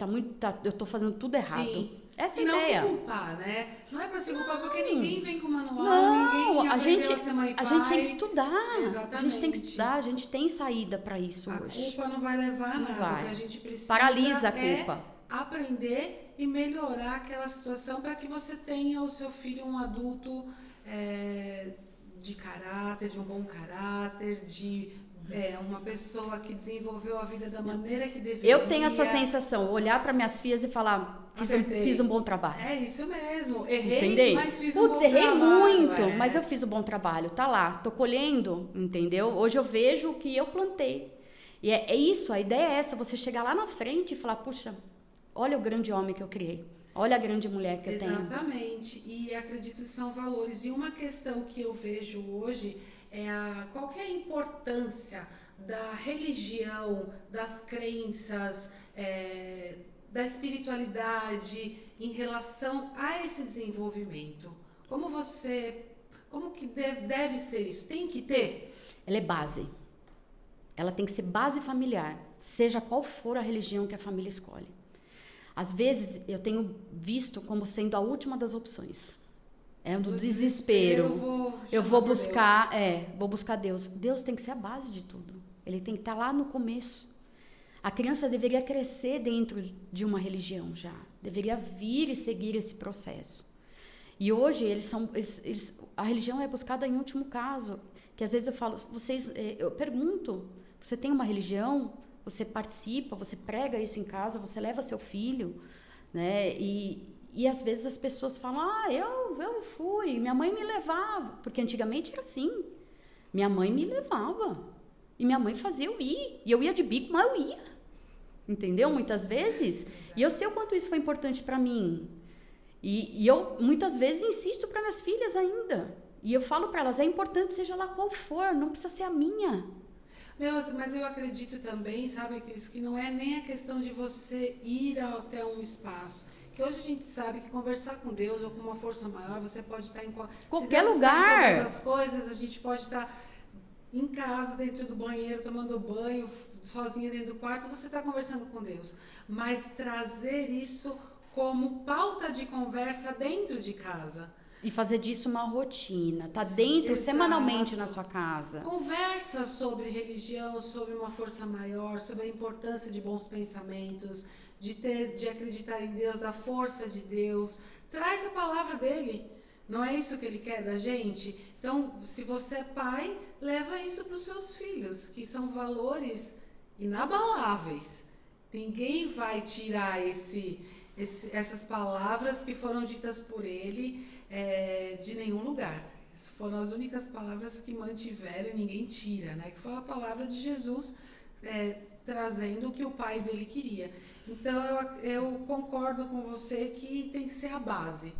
eu tô fazendo tudo errado. Sim. Essa é E a não se ideia. culpar, né? Não é pra se culpar, porque ninguém vem com manual, Não, ninguém aprendeu a ser mãe e pai. a gente tem que estudar. Exatamente. A gente tem que estudar, a gente tem saída para isso A hoje. culpa não vai levar a Não nada. vai. O que a gente precisa Paralisa a culpa. aprender e melhorar aquela situação para que você tenha o seu filho um adulto de caráter, de um bom caráter, de uma pessoa que desenvolveu a vida da maneira que deveria. Eu tenho essa sensação, olhar para minhas filhas e falar, fiz um bom trabalho. É isso mesmo. Errei, entendeu? mas fiz um bom trabalho. Errei muito, mas eu fiz um bom trabalho. Tá lá, tô colhendo, entendeu? Hoje eu vejo o que eu plantei. E é isso, a ideia é essa, você chegar lá na frente e falar, puxa, olha o grande homem que eu criei. Olha a grande mulher que eu tenho. Exatamente. E acredito que são valores. E uma questão que eu vejo hoje qual que é a importância da religião, das crenças, da espiritualidade em relação a esse desenvolvimento? Como que deve ser isso? Tem que ter? Ela é base. Ela tem que ser base familiar, seja qual for a religião que a família escolhe. Às vezes, eu tenho visto como sendo a última das opções. É do desespero. Eu vou buscar, vou buscar Deus. Deus tem que ser a base de tudo. Ele tem que estar lá no começo. A criança deveria crescer dentro de uma religião já. Deveria vir e seguir esse processo. E hoje a religião é buscada em último caso. Que às vezes eu falo, eu pergunto, você tem uma religião? Você participa? Você prega isso em casa? Você leva seu filho? Né? E às vezes as pessoas falam, eu fui, minha mãe me levava. Porque antigamente era assim. Minha mãe me levava. E minha mãe fazia eu ir. E eu ia de bico, mas eu ia. Entendeu? Muitas vezes. E eu sei o quanto isso foi importante para mim. E eu, muitas vezes, insisto para minhas filhas ainda. E eu falo para elas, é importante, seja lá qual for, não precisa ser a minha. Mas eu acredito também, sabe, Cris, que não é nem a questão de você ir até um espaço. Que hoje a gente sabe que conversar com Deus ou com uma força maior, você pode estar em qualquer lugar. Em todas as coisas, a gente pode estar em casa, dentro do banheiro, tomando banho, sozinha dentro do quarto, você está conversando com Deus. Mas trazer isso como pauta de conversa dentro de casa. E fazer disso uma rotina, tá dentro, semanalmente na sua casa. Conversa sobre religião, sobre uma força maior, sobre a importância de bons pensamentos, de acreditar em Deus, da força de Deus. Traz a palavra dele. Não é isso que ele quer da gente? Então, se você é pai, leva isso para os seus filhos, que são valores inabaláveis. Ninguém vai tirar essas palavras que foram ditas por ele de nenhum lugar. Foram as únicas palavras que mantiveram e ninguém tira, né? Que foi a palavra de Jesus trazendo o que o pai dele queria. Então, eu concordo com você que tem que ser a base,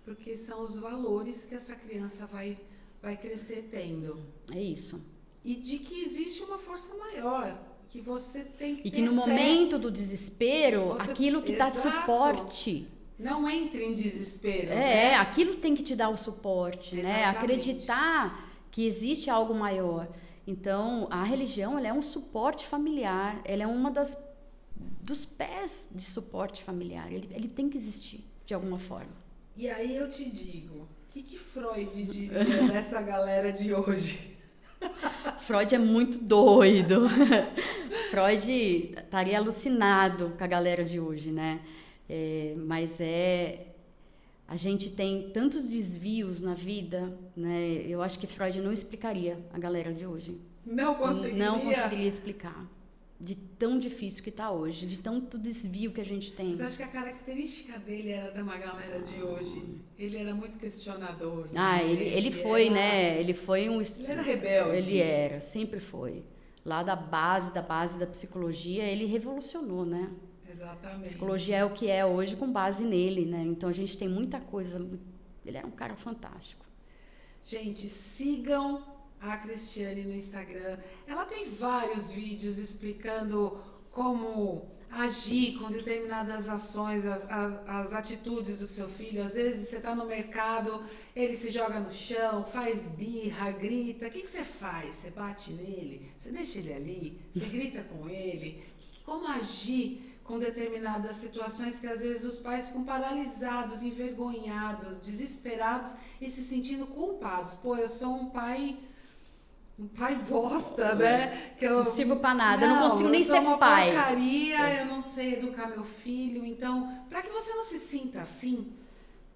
porque são os valores que essa criança vai crescer tendo. É isso. E de que existe uma força maior, que você tem que ter E que no momento do desespero, aquilo que dá suporte. Não entre em desespero. Né? Aquilo tem que te dar o suporte, né? Exatamente. Acreditar que existe algo maior. Então, a religião, ela é um suporte familiar, ela é uma dos pés de suporte familiar. Ele tem que existir, de alguma forma. E aí eu te digo, o que Freud diria dessa galera de hoje? Freud é muito doido. Freud estaria alucinado com a galera de hoje, né? Mas a gente tem tantos desvios na vida, né? Eu acho que Freud não explicaria a galera de hoje. Não conseguiria? Não conseguiria explicar. De tão difícil que está hoje, de tanto desvio que a gente tem. Você acha que a característica dele era da uma galera de hoje? Ele era muito questionador. Ele foi, né? Ele foi um... Ele era rebelde. Ele era, sempre foi. Lá da base da psicologia, ele revolucionou, né? Exatamente. Psicologia é o que é hoje com base nele, né? Então a gente tem muita coisa. Ele era um cara fantástico. Gente, sigam a Cristiane no Instagram. Ela tem vários vídeos explicando como agir com determinadas ações, as atitudes do seu filho. Às vezes você está no mercado, ele se joga no chão, faz birra, grita. O que você faz? Você bate nele? Você deixa ele ali? Você grita com ele? Como agir com determinadas situações que às vezes os pais ficam paralisados, envergonhados, desesperados e se sentindo culpados. Pô, eu sou um pai bosta, né? Que eu não sirvo pra nada, eu não consigo nem ser pai. Eu sou uma porcaria, eu não sei educar meu filho. Então, para que você não se sinta assim,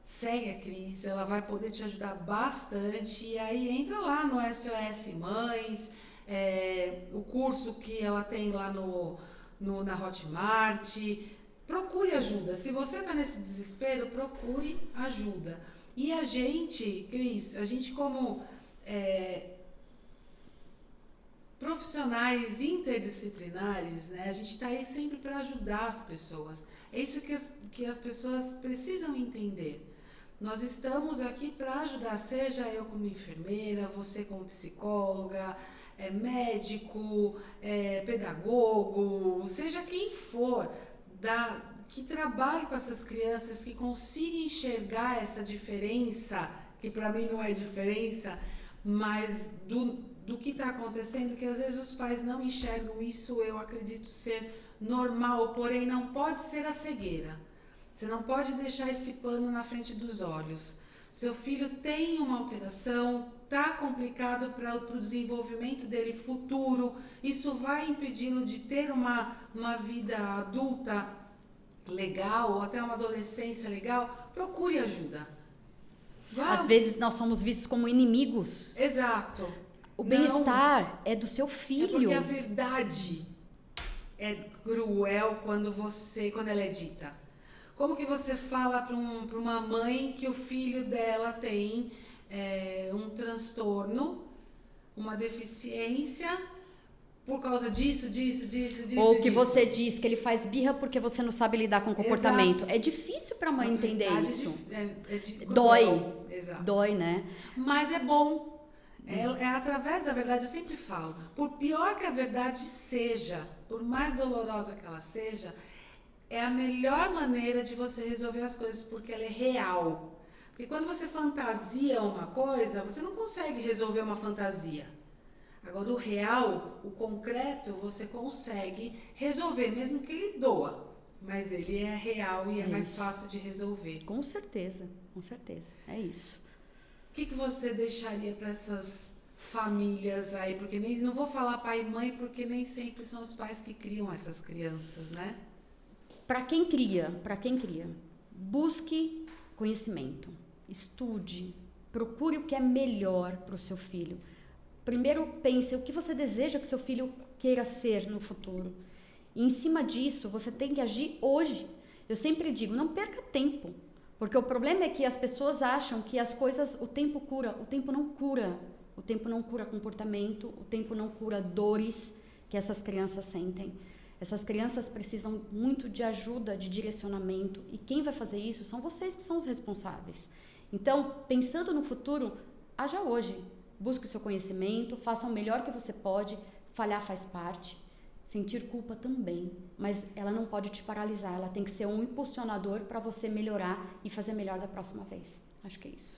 segue a Cris, ela vai poder te ajudar bastante. E aí entra lá no SOS Mães, o curso que ela tem lá na Hotmart. Procure ajuda. Se você está nesse desespero, procure ajuda. E a gente, Cris, como profissionais interdisciplinares, né? A gente está aí sempre para ajudar as pessoas. É isso que as pessoas precisam entender. Nós estamos aqui para ajudar, seja eu como enfermeira, você como psicóloga, médico, pedagogo, seja quem for, que trabalhe com essas crianças, que consiga enxergar essa diferença, que para mim não é diferença, mas do que está acontecendo, que às vezes os pais não enxergam isso, eu acredito ser normal, porém não pode ser a cegueira. Você não pode deixar esse pano na frente dos olhos. Seu filho tem uma alteração, está complicado para o desenvolvimento dele futuro, isso vai impedi-lo de ter uma vida adulta legal, ou até uma adolescência legal. Procure ajuda. Às vezes nós somos vistos como inimigos. Exato. O bem-estar é do seu filho. É porque a verdade é cruel quando ela é dita. Como que você fala para uma mãe que o filho dela tem um transtorno, uma deficiência, por causa disso? Ou que você diz que ele faz birra porque você não sabe lidar com o comportamento. Exato. É difícil para a mãe entender isso. Dói. Exato. Dói, né? Mas é bom. Através da verdade, eu sempre falo, por pior que a verdade seja, por mais dolorosa que ela seja, é a melhor maneira de você resolver as coisas, porque ela é real. Porque quando você fantasia uma coisa, você não consegue resolver uma fantasia. Agora, o real, o concreto, você consegue resolver, mesmo que ele doa. Mas ele é real e é mais fácil de resolver. Com certeza, com certeza. É isso. O que você deixaria para essas famílias aí? Porque não vou falar pai e mãe, porque nem sempre são os pais que criam essas crianças, né? Para quem cria, busque conhecimento, estude, procure o que é melhor para o seu filho. Primeiro pense o que você deseja que seu filho queira ser no futuro. E em cima disso, você tem que agir hoje. Eu sempre digo, não perca tempo. Porque o problema é que as pessoas acham que as coisas, o tempo cura. O tempo não cura. O tempo não cura comportamento, o tempo não cura dores que essas crianças sentem. Essas crianças precisam muito de ajuda, de direcionamento. E quem vai fazer isso são vocês que são os responsáveis. Então, pensando no futuro, haja hoje. Busque o seu conhecimento, faça o melhor que você pode. Falhar faz parte. Sentir culpa também, mas ela não pode te paralisar, ela tem que ser um impulsionador para você melhorar e fazer melhor da próxima vez. Acho que é isso.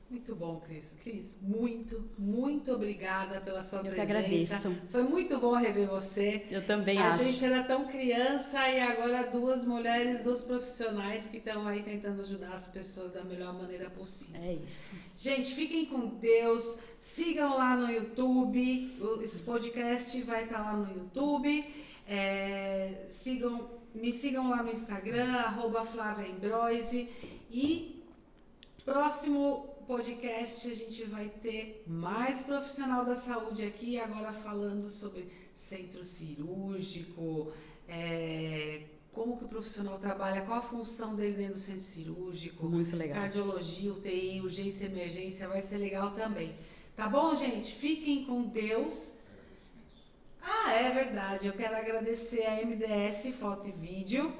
Muito bom, Cris. Cris, muito obrigada pela sua presença. Eu que agradeço. Foi muito bom rever você. Eu também acho. A gente era tão criança e agora duas mulheres, duas profissionais que estão aí tentando ajudar as pessoas da melhor maneira possível. É isso. Gente, fiquem com Deus. Sigam lá no YouTube. Esse podcast vai estar lá no YouTube. Me sigam lá no Instagram, @FlaviaAmbroise. E próximo podcast a gente vai ter mais profissional da saúde aqui, agora falando sobre centro cirúrgico, como que o profissional trabalha, qual a função dele dentro do centro cirúrgico. Muito legal. Cardiologia, UTI, urgência e emergência, vai ser legal também. Tá bom, gente? Fiquem com Deus. É verdade. Eu quero agradecer a MDS Foto e Vídeo,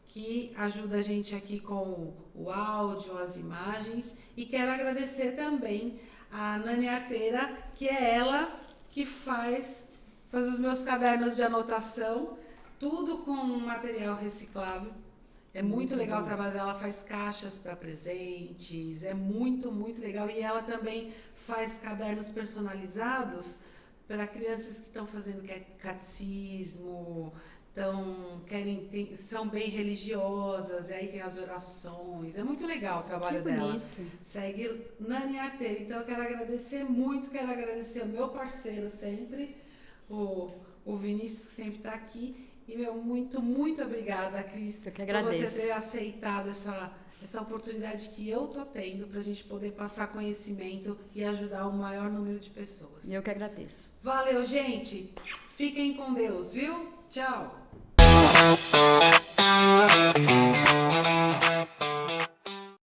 que ajuda a gente aqui com o áudio, as imagens. E quero agradecer também a Nani Arteira, que é ela que faz os meus cadernos de anotação, tudo com material reciclável. É muito legal o trabalho dela, faz caixas para presentes, é muito, muito legal. E ela também faz cadernos personalizados para crianças que estão fazendo catecismo, são bem religiosas, e aí tem as orações. É muito legal o trabalho dela. Segue Nani Arteira. Então eu quero agradecer muito, quero agradecer ao meu parceiro sempre, o Vinícius, que sempre está aqui. E muito, muito obrigada, Cris, eu que agradeço. Por você ter aceitado essa oportunidade que eu tô tendo para a gente poder passar conhecimento e ajudar o maior número de pessoas. Eu que agradeço. Valeu, gente. Fiquem com Deus, viu? Tchau.